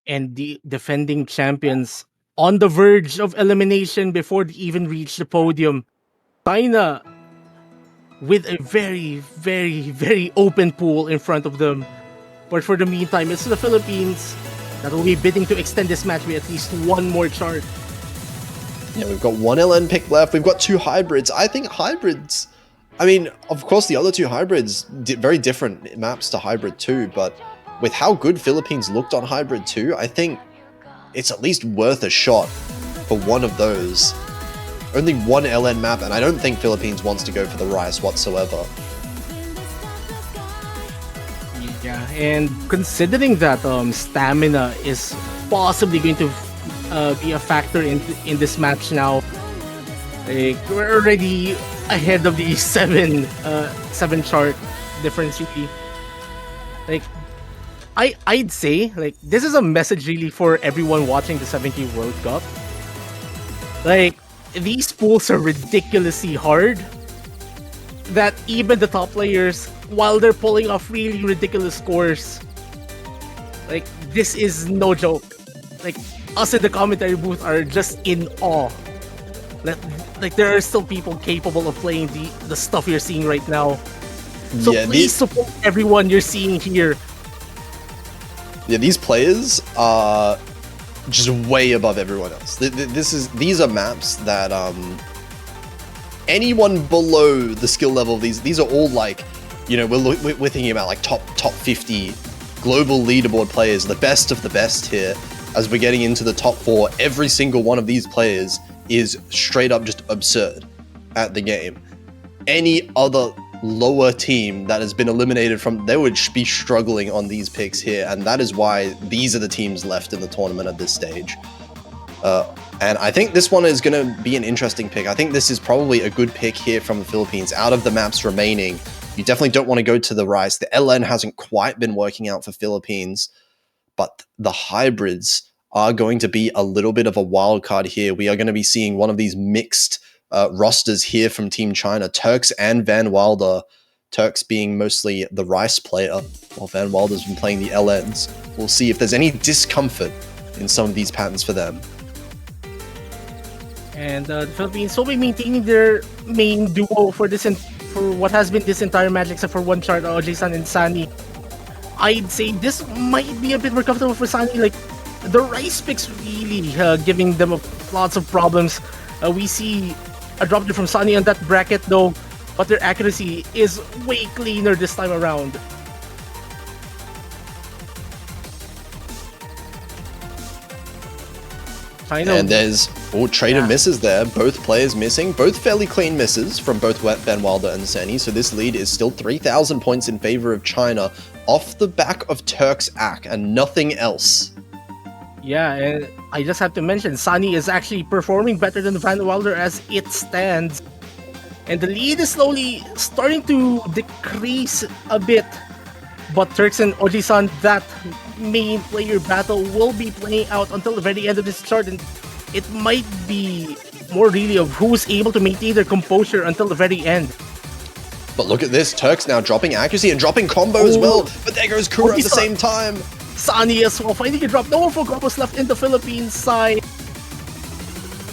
And the defending champions on the verge of elimination before they even reach the podium. China with a very, very, very open pool in front of them. But for the meantime, it's the Philippines that will be bidding to extend this match with at least one more chart. Yeah, we've got one LN pick left. We've got two hybrids. I think hybrids... I mean, of course, the other two hybrids did very different maps to Hybrid 2, but with how good Philippines looked on Hybrid 2, I think it's at least worth a shot for one of those. Only one LN map, and I don't think Philippines wants to go for the Rice whatsoever. Yeah, and considering that stamina is possibly going to be a factor in this match now, like, we're already ahead of the seven chart difference really. Like, I'd say like this is a message really for everyone watching the 7K World Cup. Like, these pools are ridiculously hard that even the top players, while they're pulling off really ridiculous scores, like, this is no joke. Like, us in the commentary booth are just in awe. Like there are still people capable of playing the stuff you're seeing right now. So yeah, please support everyone you're seeing here. Yeah, these players are just way above everyone else. These are maps that anyone below the skill level of these are all like, you know, we're thinking about like top 50 global leaderboard players, the best of the best here. As we're getting into the top 4, every single one of these players is straight up just absurd at the game. Any other lower team that has been eliminated from, they would be struggling on these picks here, and that is why these are the teams left in the tournament at this stage. And I think this one is going to be an interesting pick. I think this is probably a good pick here from the Philippines. Out of the maps remaining, you definitely don't want to go to the Rice. The LN hasn't quite been working out for Philippines, but the hybrids are going to be a little bit of a wild card here. We are going to be seeing one of these mixed rosters here from Team China, Turks and Van Wilder. Turks being mostly the Rice player, while Van Wilder's been playing the LNs. We'll see if there's any discomfort in some of these patterns for them. And the Philippines will be maintaining their main duo for what has been this entire match, except for one chart, Ojisan and Sani. I'd say this might be a bit more comfortable for Sani. Like, the Rice picks really giving them lots of problems. We see a drop from Sunny on that bracket though, but their accuracy is way cleaner this time around. And there's Trader misses there. Both players missing. Both fairly clean misses from both Ben Wilder and Sani. So this lead is still 3,000 points in favor of China off the back of Turk's Ak and nothing else. Yeah, and I just have to mention, Sani is actually performing better than Van Wilder as it stands. And the lead is slowly starting to decrease a bit. But Turks and Ojisan, that main player battle will be playing out until the very end of this chart, and it might be more really of who's able to maintain their composure until the very end. But look at this, Turks now dropping accuracy and dropping combo as well, but there goes Kura at the same time. Sani as well, finding a drop. No more full combos left in the Philippines side.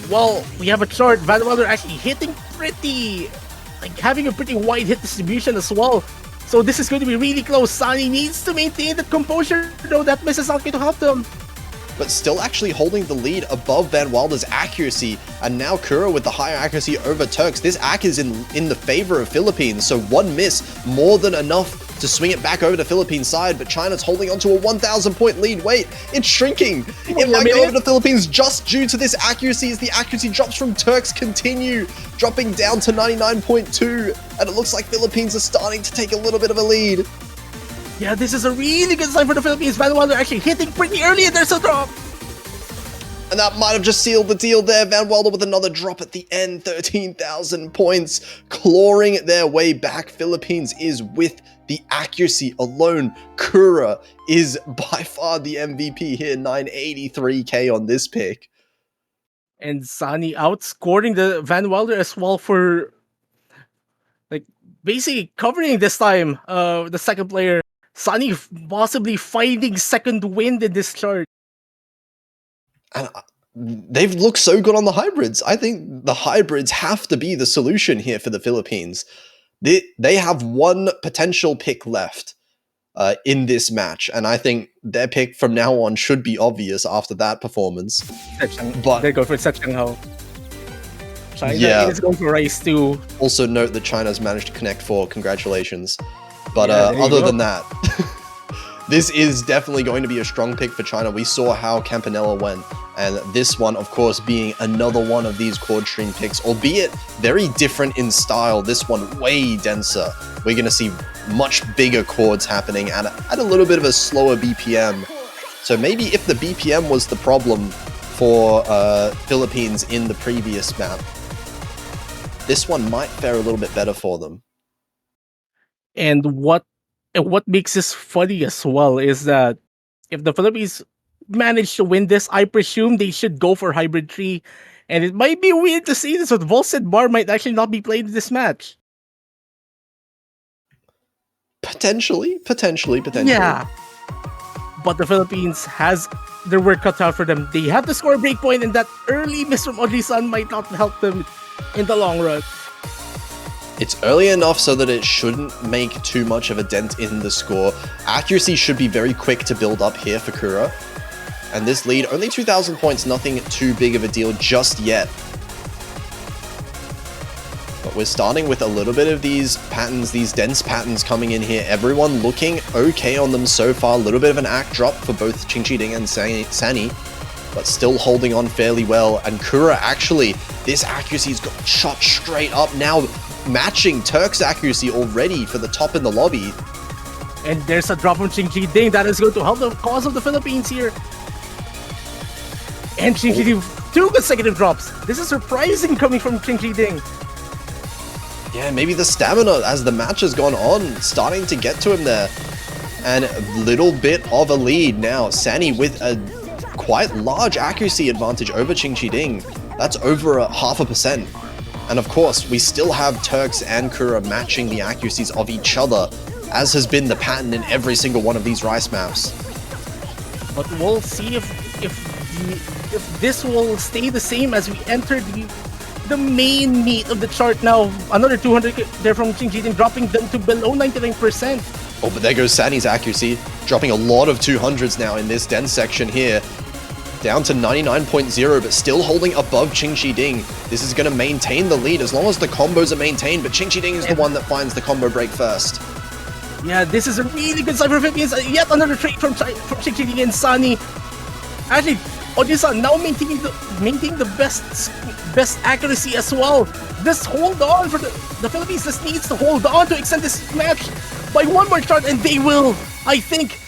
Well, we have a chart, Van Wilder actually hitting pretty, like having a pretty wide hit distribution as well. So this is going to be really close. Sani needs to maintain the composure, though that miss is not going to help them. But still actually holding the lead above Van Wilder's accuracy, and now Kura with the higher accuracy over Turks. This Ak is in the favor of Philippines, so one miss more than enough to swing it back over to Philippines side, but China's holding on to a 1,000 point lead. Wait, it's shrinking. It might go over to Philippines just due to this accuracy as the accuracy drops from Turks continue, dropping down to 99.2, and it looks like Philippines are starting to take a little bit of a lead. Yeah, this is a really good sign for the Philippines. Van Wilder actually hitting pretty early and there's a drop. And that might have just sealed the deal there. Van Wilder with another drop at the end. 13,000 points. Clawing their way back. Philippines is with the accuracy alone. Kura is by far the MVP here. 983k on this pick. And Sani outscoring the Van Wilder as well for like basically covering this time the second player. Sani possibly finding second wind in this chart. And they've looked so good on the hybrids. I think the hybrids have to be the solution here for the Philippines. They have one potential pick left in this match, and I think their pick from now on should be obvious after that performance. But they go for Chang Hao. China is going for Rice too. Also note that China's managed to connect 4. Congratulations. But other than that, this is definitely going to be a strong pick for China. We saw how Campanella went, and this one, of course, being another one of these chord stream picks, albeit very different in style. This one way denser. We're going to see much bigger chords happening and at a little bit of a slower BPM. So maybe if the BPM was the problem for Philippines in the previous map, this one might fare a little bit better for them. And what makes this funny as well is that if the Philippines manage to win this, I presume they should go for Hybrid 3. And it might be weird to see this, but Volset Bar might actually not be played in this match. Potentially. Yeah. But the Philippines has their work cut out for them. They have to score a breakpoint, and that early miss from Oji-san might not help them in the long run. It's early enough so that it shouldn't make too much of a dent in the score. Accuracy should be very quick to build up here for Kura. And this lead, only 2,000 points, nothing too big of a deal just yet. But we're starting with a little bit of these patterns, these dense patterns coming in here. Everyone looking okay on them so far. A little bit of an act drop for both Qingqiding and Sani, but still holding on fairly well. And Kura actually, this accuracy's got shot straight up now, matching Turk's accuracy already for the top in the lobby. And there's a drop from Qingqiding that is going to help the cause of the Philippines here. And Qingqiding, 2 consecutive drops. This is surprising coming from Qingqiding. Yeah, maybe the stamina as the match has gone on, starting to get to him there. And a little bit of a lead now. Sani with a quite large accuracy advantage over Qingqiding. That's over 0.5%. And of course, we still have Turks and Kura matching the accuracies of each other, as has been the pattern in every single one of these Rice maps. But we'll see if this will stay the same as we enter the main meat of the chart now. Another 200 there from Qingqiding, dropping them to below 99%. Oh, but there goes Sani's accuracy, dropping a lot of 200s now in this dense section here. down to 99.0, but still holding above Qing Shi Ding. This is going to maintain the lead as long as the combos are maintained, but Qing Shi Ding is the one that finds the combo break first. Yeah, this is a really good sign for Philippines. Yet another trade from Qing Shi Ding and Sunny. Actually, Oji-san now maintaining the best accuracy as well. Just hold on for the Philippines. Just needs to hold on to extend this match by one more shot, and they will. I think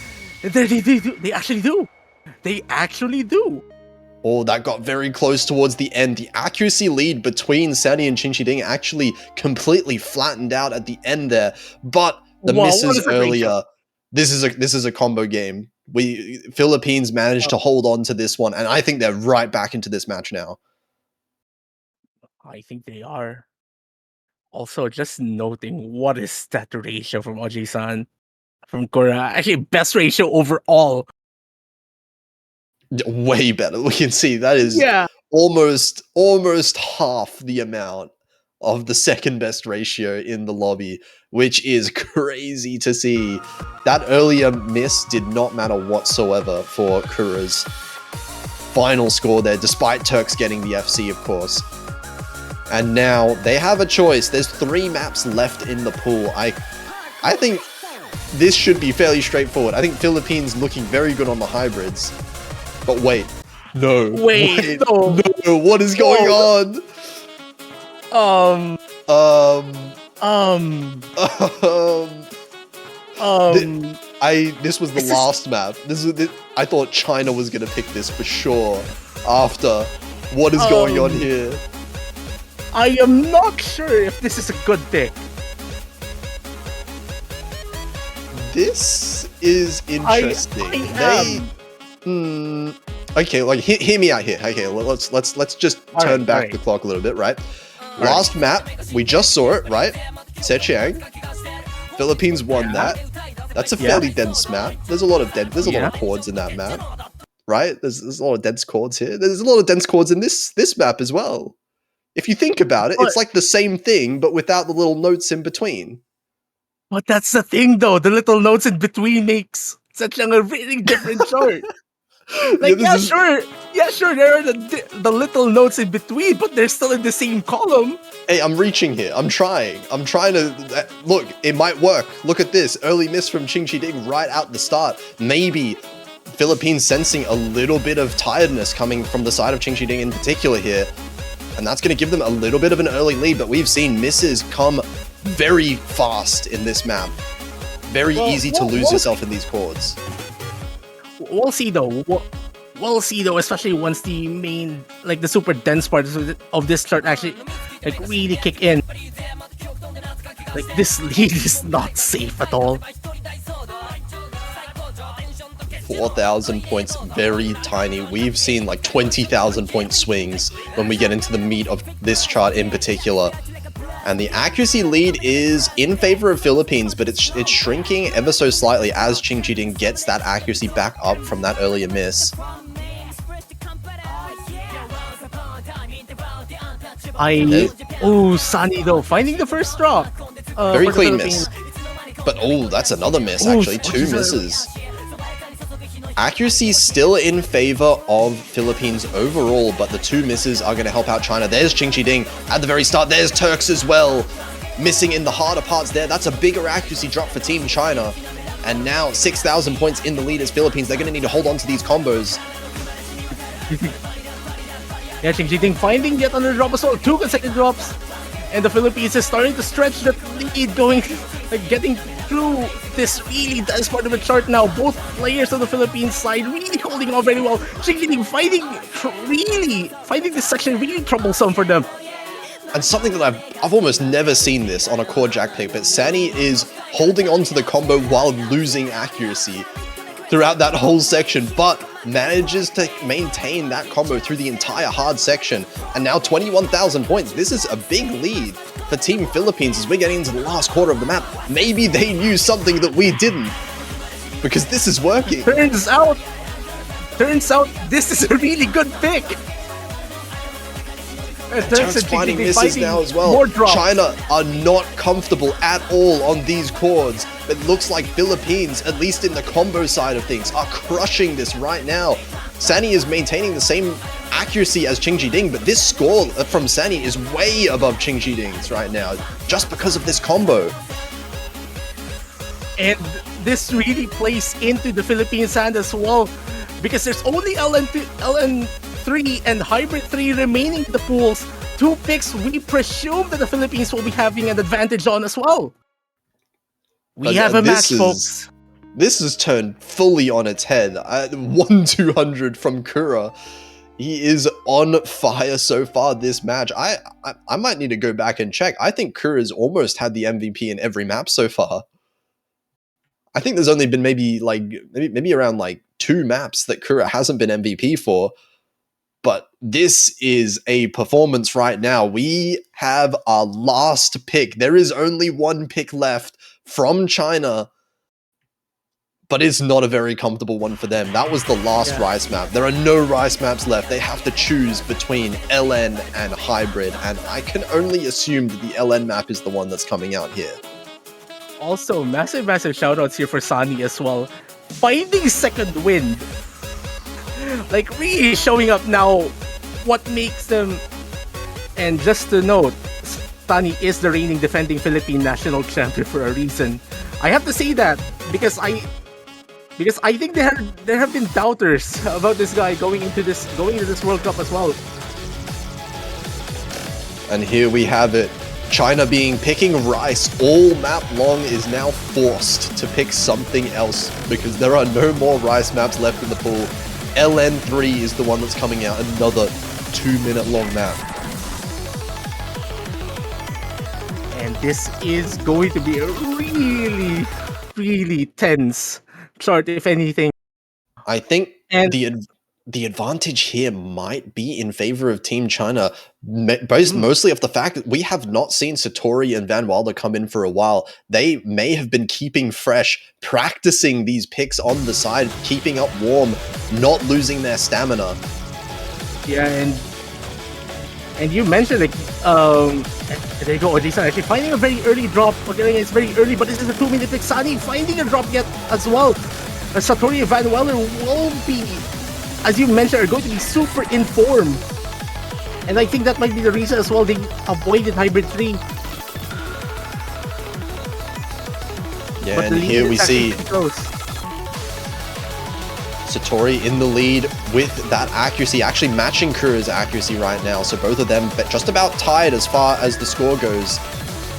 they actually do. They actually do. Oh, that got very close towards the end. The accuracy lead between Sunny and Qing Shi Ding actually completely flattened out at the end there. But the misses earlier. This is a combo game. Philippines managed to hold on to this one, and I think they're right back into this match now. I think they are. Also, just noting what is that ratio from Oji-san from Korea? Actually, best ratio overall. Way better. We can see that is almost half the amount of the second best ratio in the lobby, which is crazy to see. That earlier miss did not matter whatsoever for Kura's final score there, despite Turks getting the FC, of course. And now they have a choice. There's 3 maps left in the pool. I think this should be fairly straightforward. I think Philippines looking very good on the hybrids. But wait. No. Wait. No. What is going on? This was the last map. I thought China was gonna pick this for sure. After what is going on here? I am not sure if this is a good pick. This is interesting. Okay, like hear me out here. Okay, let's just turn back the clock a little bit, right? Last map, we just saw it, right? Sechiang. Philippines won that. That's a fairly dense map. There's a lot of chords in that map, right? There's a lot of dense chords here. There's a lot of dense chords in this map as well. If you think about it, it's like the same thing, but without the little notes in between. But that's the thing, though. The little notes in between makes such a really different chart. Like, sure, there are the little notes in between, but they're still in the same column. Hey, I'm reaching here. I'm trying to... Look, it might work. Look at this. Early miss from Qing Shi Ding right out the start. Maybe Philippines sensing a little bit of tiredness coming from the side of Qing Shi Ding in particular here. And that's going to give them a little bit of an early lead, but we've seen misses come very fast in this map. Very easy to lose yourself in these chords. We'll see though. We'll see though, especially once the main, like the super dense part of this chart actually like really kick in. Like this lead is not safe at all. 4,000 points, very tiny. We've seen like 20,000 point swings when we get into the meat of this chart in particular. And the accuracy lead is in favor of Philippines, but it's shrinking ever so slightly as Qing Shi Ding gets that accuracy back up from that earlier miss. Sunny though, finding the first drop. Very clean miss. But that's another miss actually, 2 misses. Accuracy still in favor of Philippines overall, but the 2 misses are going to help out China. There's Qing Shi Ding at the very start. There's Turks as well. Missing in the harder parts there. That's a bigger accuracy drop for Team China. And now 6,000 points in the lead as Philippines. They're going to need to hold on to these combos. Yeah, Qing Shi Ding finding yet another drop as well. 2 consecutive drops. And the Philippines is starting to stretch that lead, getting through this really dense part of the chart now. Both players on the Philippines side really holding on very well. Qing Shi Ding finding this section really troublesome for them. And something that I've almost never seen this on a core jack pick, but Sunny is holding on to the combo while losing accuracy throughout that whole section, but manages to maintain that combo through the entire hard section. And now 21,000 points. This is a big lead for Team Philippines as we're getting into the last quarter of the map. Maybe they knew something that we didn't, because this is working. Turns out this is a really good pick. Turks finding misses now as well. China are not comfortable at all on these chords. It looks like Philippines, at least in the combo side of things, are crushing this right now. Sunny is maintaining the same accuracy as Qing Jiding, but this score from Sunny is way above Qing Jiding's right now, just because of this combo. And this really plays into the Philippines' hand as well, because there's only LN3 and Hybrid 3 remaining in the pools. 2 picks we presume that the Philippines will be having an advantage on as well. We have a match, folks. This is turned fully on its head. 1-200 from Kura. He is on fire so far this match. I might need to go back and check. I think Kura's almost had the MVP in every map so far. I think there's only been maybe around like 2 maps that Kura hasn't been MVP for. But this is a performance right now. We have our last pick. There is only 1 pick left from China, but it's not a very comfortable one for them. That was the last Rice map. There are no Rice maps left. They have to choose between LN and Hybrid, and I can only assume that the LN map is the one that's coming out here. Also, massive shoutouts here for Sunny as well. Finding second wind. Like, really showing up now what makes them. And just to note, Sunny is the reigning defending Philippine national champion for a reason. I have to say that because I think there have been doubters about this guy going into this World Cup as well. And here we have it. China picking Rice all map long is now forced to pick something else because there are no more Rice maps left in the pool. LN3 is the one that's coming out, another 2-minute long map. And this is going to be a really, really tense chart, if anything. I think the advantage here might be in favor of Team China, mostly of the fact that we have not seen Satori and Van Wilder come in for a while. They may have been keeping fresh, practicing these picks on the side, keeping up warm, not losing their stamina. Yeah, and you mentioned like there you go, Odisa actually finding a very early drop. Okay, it's very early, but this is a 2-minute pick. Sunny finding a drop yet as well. Satori and Van Wilder will be, as you mentioned, are going to be super in form. And I think that might be the reason as well they avoided Hybrid 3. Yeah, and here we see Satori in the lead with that accuracy, actually matching Kura's accuracy right now. So both of them just about tied as far as the score goes.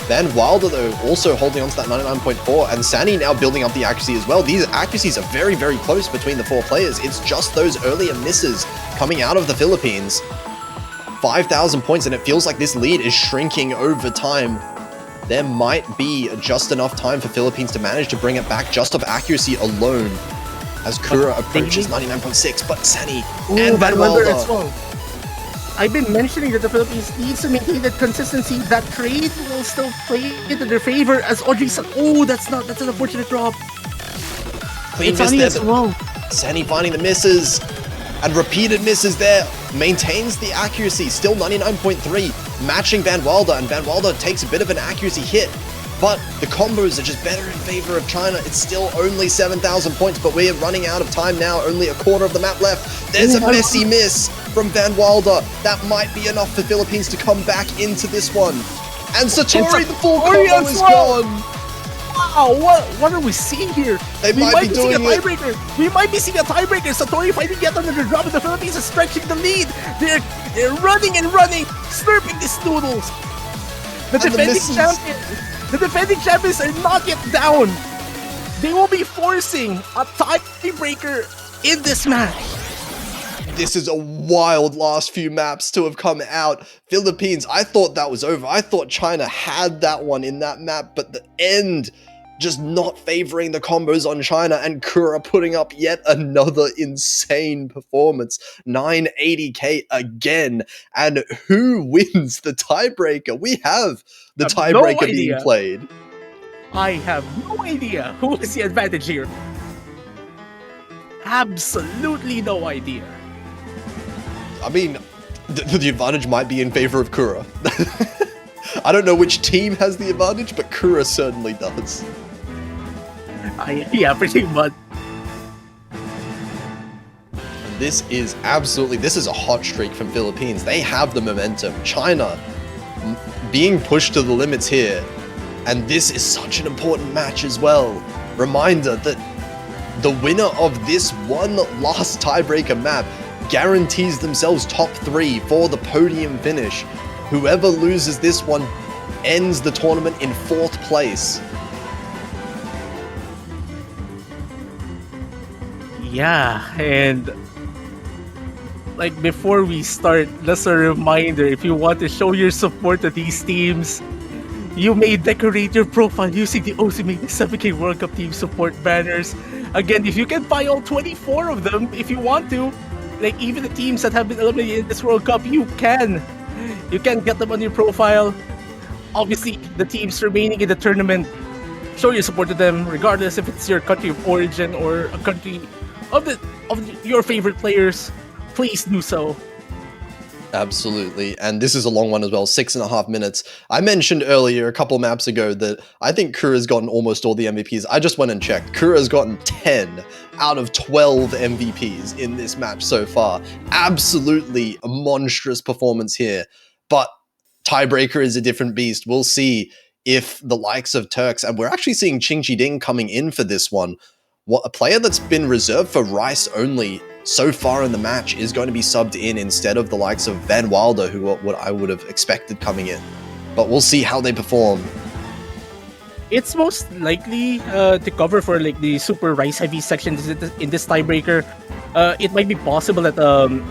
Van Wilder, though, also holding on to that 99.4, and Sunny now building up the accuracy as well. These accuracies are very, very close between the 4 players. It's just those earlier misses coming out of the Philippines. 5,000 points, and it feels like this lead is shrinking over time. There might be just enough time for Philippines to manage to bring it back just of accuracy alone as Kura approaches 99.6, but Sunny and Van Wilder as well. I've been mentioning that the Philippines needs to maintain that consistency. That trade will still play into their favor as Audrey said. Oh, that's an unfortunate drop. Clean miss there, as well. Sunny finding the misses and repeated misses there. Maintains the accuracy, still 99.3, matching Van Wilder, and Van Wilder takes a bit of an accuracy hit. But the combos are just better in favor of China. It's still only 7,000 points, but we're running out of time now. Only a quarter of the map left. There's a messy miss from Van Wilder. That might be enough for Philippines to come back into this one. And Satori, the full combo is gone. Wow, what are we seeing here? We might be seeing a tiebreaker. We might be seeing a tiebreaker. Satori fighting yet another drop, and the Philippines are stretching the lead. They're running and running, slurping these noodles. The defending champions are not yet down. They will be forcing a tiebreaker in this match. This is a wild last few maps to have come out. Philippines, I thought that was over. I thought China had that one in that map, but the end just not favoring the combos on China, and Kura putting up yet another insane performance. 980k again. And who wins the tiebreaker? We have the tiebreaker being played. I have no idea who is the advantage here. Absolutely no idea. I mean, the advantage might be in favor of Kura. I don't know which team has the advantage, but Kura certainly does. Yeah, pretty much. This is a hot streak from Philippines. They have the momentum. China being pushed to the limits here. And this is such an important match as well. Reminder that the winner of this one last tiebreaker map guarantees themselves top 3 for the podium finish. Whoever loses this one ends the tournament in 4th place. Yeah, and like before we start, just a reminder, if you want to show your support to these teams, you may decorate your profile using the OCMania 7K World Cup team support banners. Again, if you can buy all 24 of them, if you want to, like even the teams that have been eliminated in this World Cup, you can get them on your profile. Obviously, the teams remaining in the tournament, show your support to them, regardless if it's your country of origin or a country of your favorite players. Please do so. Absolutely, and this is a long one as well, 6.5 minutes. I mentioned earlier, a couple maps ago, that I think Kura's gotten almost all the MVPs. I just went and checked. Kura's gotten 10 out of 12 MVPs in this match so far. Absolutely a monstrous performance here, but Tiebreaker is a different beast. We'll see if the likes of Turks, and we're actually seeing Qingqi Ding coming in for this one. What a player that's been reserved for Rice only so far in the match is going to be subbed in instead of the likes of Van Wilder, who what I would have expected coming in. But we'll see how they perform. It's most likely to cover for like the super Rice heavy sections in this tiebreaker. It might be possible that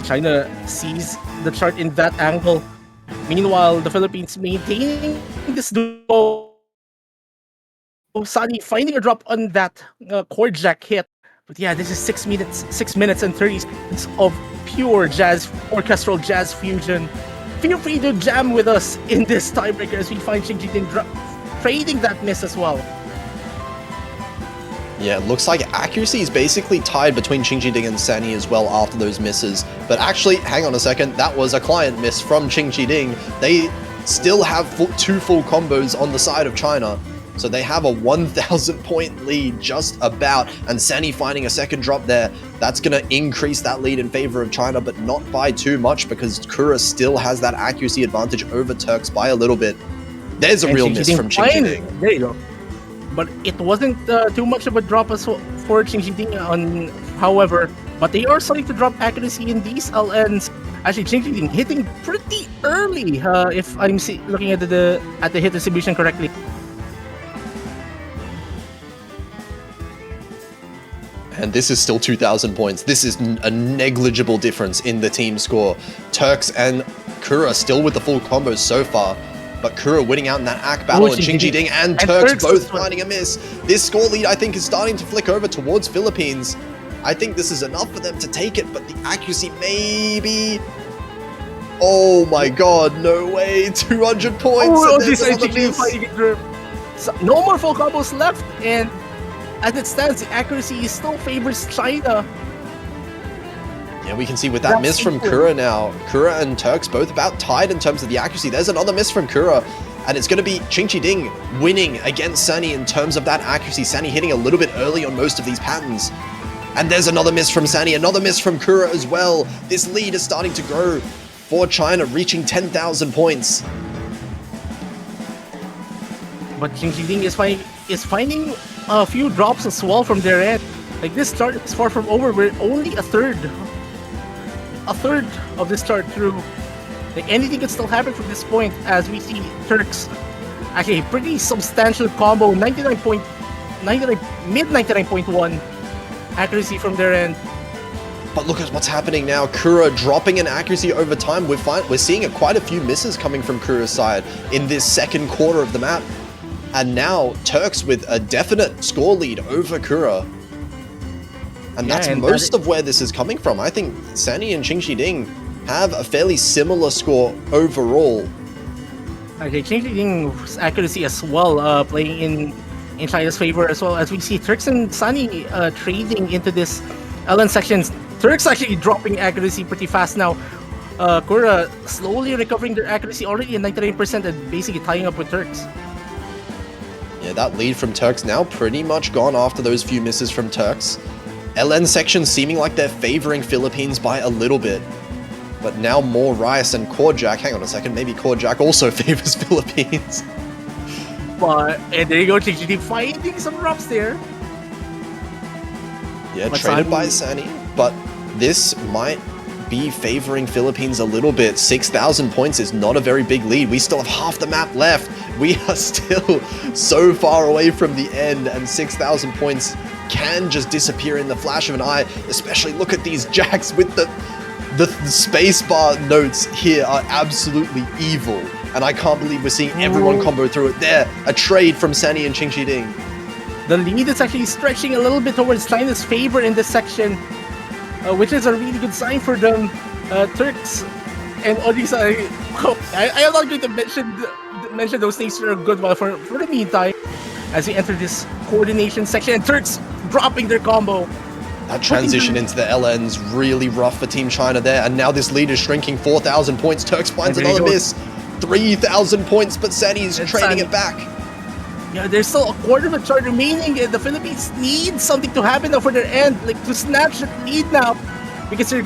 China sees the chart in that angle. Meanwhile, the Philippines maintaining this duo. Sunny finding a drop on that core jack hit. But yeah, this is 6 minutes and 30 seconds of pure jazz, orchestral jazz fusion. Feel free to jam with us in this tiebreaker as we find Qingqi Ding trading that miss as well. Yeah, it looks like accuracy is basically tied between Qingqi Ding and Sani as well after those misses. But actually, hang on a second, that was a client miss from Qingqi Ding. They still have 2 full combos on the side of China. So they have a 1,000 point lead just about, and Sani finding a second drop there. That's going to increase that lead in favor of China, but not by too much because Kura still has that accuracy advantage over Turks by a little bit. There's a real miss from Qingqi Ding. There you go. But it wasn't too much of a drop for Qingqi Ding, however, but they are starting to drop accuracy in these LNs. Actually, Qingqi Ding hitting pretty early, if I'm looking at the hit distribution correctly. And this is still 2,000 points. This is a negligible difference in the team score. Turks and Kura still with the full combos so far, but Kura winning out in that ACK battle, and Qingqi Ding and Turks both finding a miss. This score lead, I think, is starting to flick over towards Philippines. I think this is enough for them to take it, but the accuracy maybe... Oh my god, no way, 200 points! Oh, and this there's another miss. So, no more full combos left, and as it stands, the accuracy still favors China. Yeah, we can see with that miss from Kura now, Kura and Turks both about tied in terms of the accuracy. There's another miss from Kura, and it's going to be Qingqi Ding winning against Sani in terms of that accuracy. Sani hitting a little bit early on most of these patterns. And there's another miss from Sani, another miss from Kura as well. This lead is starting to grow for China, reaching 10,000 points. But Qingqi Ding is finding a few drops as well from their end. Like this chart is far from over. We're only a third of this chart through. Like anything can still happen from this point as we see Turks actually pretty substantial combo, mid 99.1 accuracy from their end. But look at what's happening now. Kura dropping in accuracy over time. We're seeing quite a few misses coming from Kura's side in this second quarter of the map. And now Turks with a definite score lead over Kura. And that's most of where this is coming from. I think Sani and Qingqi Ding have a fairly similar score overall. Okay, Qingqi Ding's accuracy as well, playing in China's favor, as well as we see Turks and Sani trading into this LN sections. Turks actually dropping accuracy pretty fast now. Kura slowly recovering their accuracy, already at 99% and basically tying up with Turks. Yeah, that lead from Turks now pretty much gone after those few misses from Turks. LN section seeming like they're favoring Philippines by a little bit. But now more Rice and Korjak. Hang on a second, maybe Korjak also favors Philippines. And there you go, GGD finding some drops there. Yeah, But traded Sani- by Sani. But this might be favoring Philippines a little bit. 6,000 points is not a very big lead. We still have half the map left. We are still so far away from the end, and 6,000 points can just disappear in the flash of an eye. Especially look at these jacks with the spacebar notes here are absolutely evil. And I can't believe we're seeing everyone combo through it. There, a trade from Sani and Qingxi Ding. The lead is actually stretching a little bit towards China's favor in this section, which is a really good sign for them. Turks and Odisa, I am not going to mention those things for a good while for the meantime, as we enter this coordination section, and Turks dropping their combo. That transition into the LN's really rough for Team China there, and now this lead is shrinking. 4,000 points. Turks finds another miss. 3,000 points, but Sani's trading it back. Yeah, there's still a quarter of a chart remaining, and the Philippines need something to happen now for their end, like to snatch the lead now, because the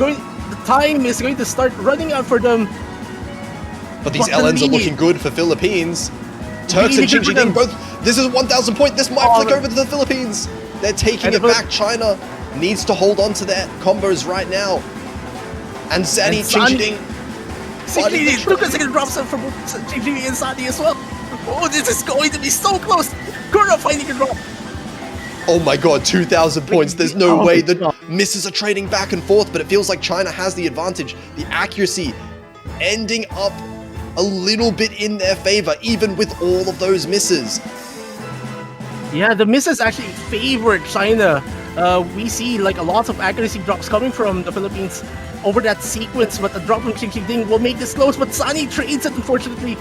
time is going to start running out for them. But these LNs are looking good for Philippines. Turks and Qingxi Ding both. This is 1,000 point. This might flick over to the Philippines. They're taking it back. China needs to hold on to their combos right now. And Sani, Qingxi Ding. Look at the drops up from Qingxi and Sani as well. Oh, this is going to be so close. Kura finding a drop. Oh my god, 2,000 points. There's no way the misses are trading back and forth, but it feels like China has the advantage. The accuracy ending up a little bit in their favor, even with all of those misses. Yeah, the misses actually favored China. We see like a lot of accuracy drops coming from the Philippines over that sequence, but a drop from Qingxi Ding will make this close, but Sani trades it, unfortunately.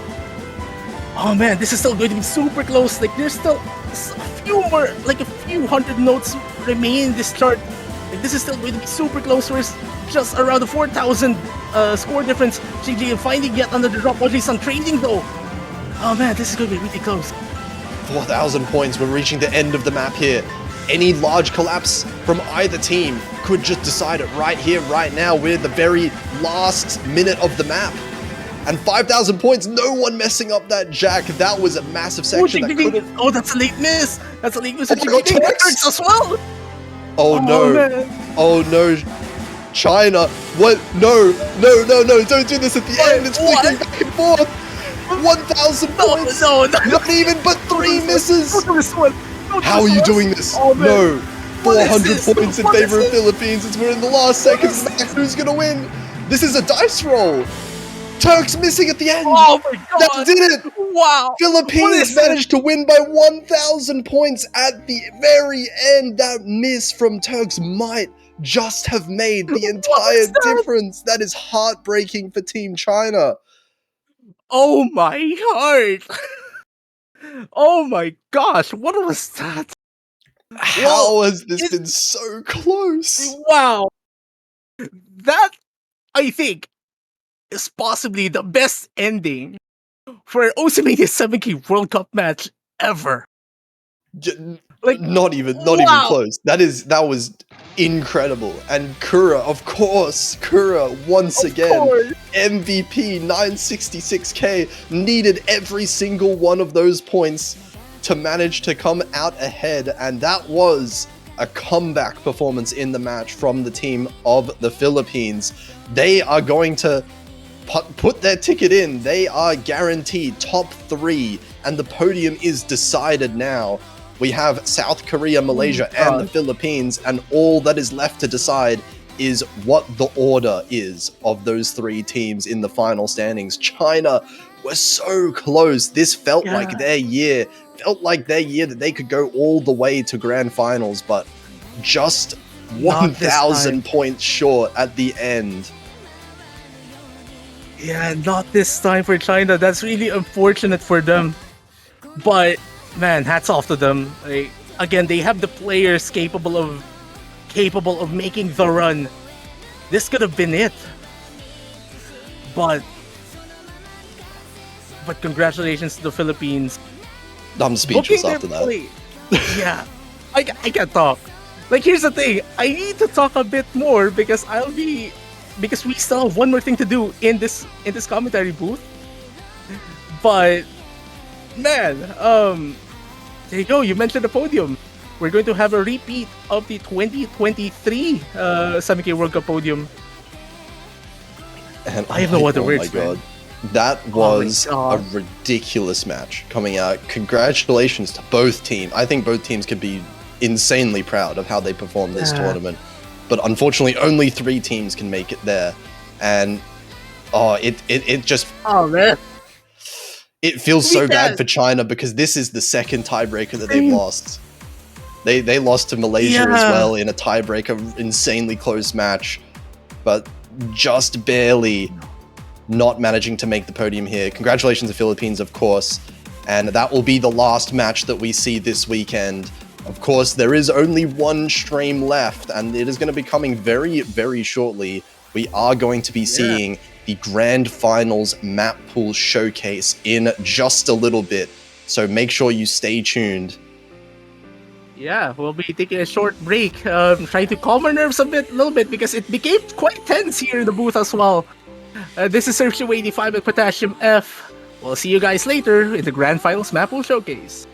Oh man, this is still going to be super close. Like, there's still a few more, like a few hundred notes remain in this chart. Like, this is still going to be super close. We're just around the 4,000 score difference. Qingxi finding yet another drop. Audrey's on trading though. Oh man, this is going to be really close. 4,000 points. We're reaching the end of the map here. Any large collapse from either team could just decide it right here, right now. We're the very last minute of the map. And 5,000 points, no one messing up that jack. That was a massive section that could have... Oh, that's a late miss. That's a late miss. Oh my God, Turks as well. Oh no. Man. Oh no. China. What? No. No, no, no. Don't do this at the end. It's flicking back and forth. 1,000 points. No. Not even but 3 misses. Don't do this one. How are you doing this? Oh, no. 400 this? points in What favor is of Philippines. We're in the last seconds. Who's going to win? This is a dice roll. Turks missing at the end. Oh my god. That did it. Wow. Philippines managed to win by 1,000 points at the very end. That miss from Turks might just have made the entire difference. That is heartbreaking for Team China. Oh my heart. Oh my gosh, what was that? How has this been so close? Wow. That, I think, is possibly the best ending for an OCMania 7K World Cup match ever. Like, not even close. That was incredible. And Kura, of course, once again, MVP 966k, needed every single one of those points to manage to come out ahead, and that was a comeback performance in the match from the team of the Philippines. They are going to put their ticket in. They are guaranteed top 3, and the podium is decided now. We have South Korea, Malaysia, and the Philippines, and all that is left to decide is what the order is of those 3 teams in the final standings. China were so close. This felt like their year. Felt like their year that they could go all the way to grand finals, but just 1,000 points short at the end. Yeah, not this time for China. That's really unfortunate for them. But man, hats off to them. Like, again, they have the players capable of making the run. This could have been it. But congratulations to the Philippines. I'm speechless after that. Yeah, I can't talk. Like, here's the thing. I need to talk a bit more because because we still have one more thing to do in this commentary booth. But man, there you go. You mentioned the podium. We're going to have a repeat of the 2023 7K World Cup podium. And I have no other words, Oh my god. man. That was a ridiculous match coming out. Congratulations to both teams. I think both teams could be insanely proud of how they performed this tournament. But unfortunately, only 3 teams can make it there. And it just... Oh, man. It feels so bad for China because this is the second tiebreaker that they've lost. They lost to Malaysia as well in a tiebreaker, insanely close match. But just barely not managing to make the podium here. Congratulations to Philippines, of course. And that will be the last match that we see this weekend. Of course, there is only one stream left, and it is going to be coming very, very shortly. We are going to be seeing the Grand Finals Map Pool Showcase in just a little bit. So make sure you stay tuned. Yeah, we'll be taking a short break, trying to calm our nerves a little bit, because it became quite tense here in the booth as well. This is Sergio 85 at Potassium F. We'll see you guys later in the Grand Finals Map Pool Showcase.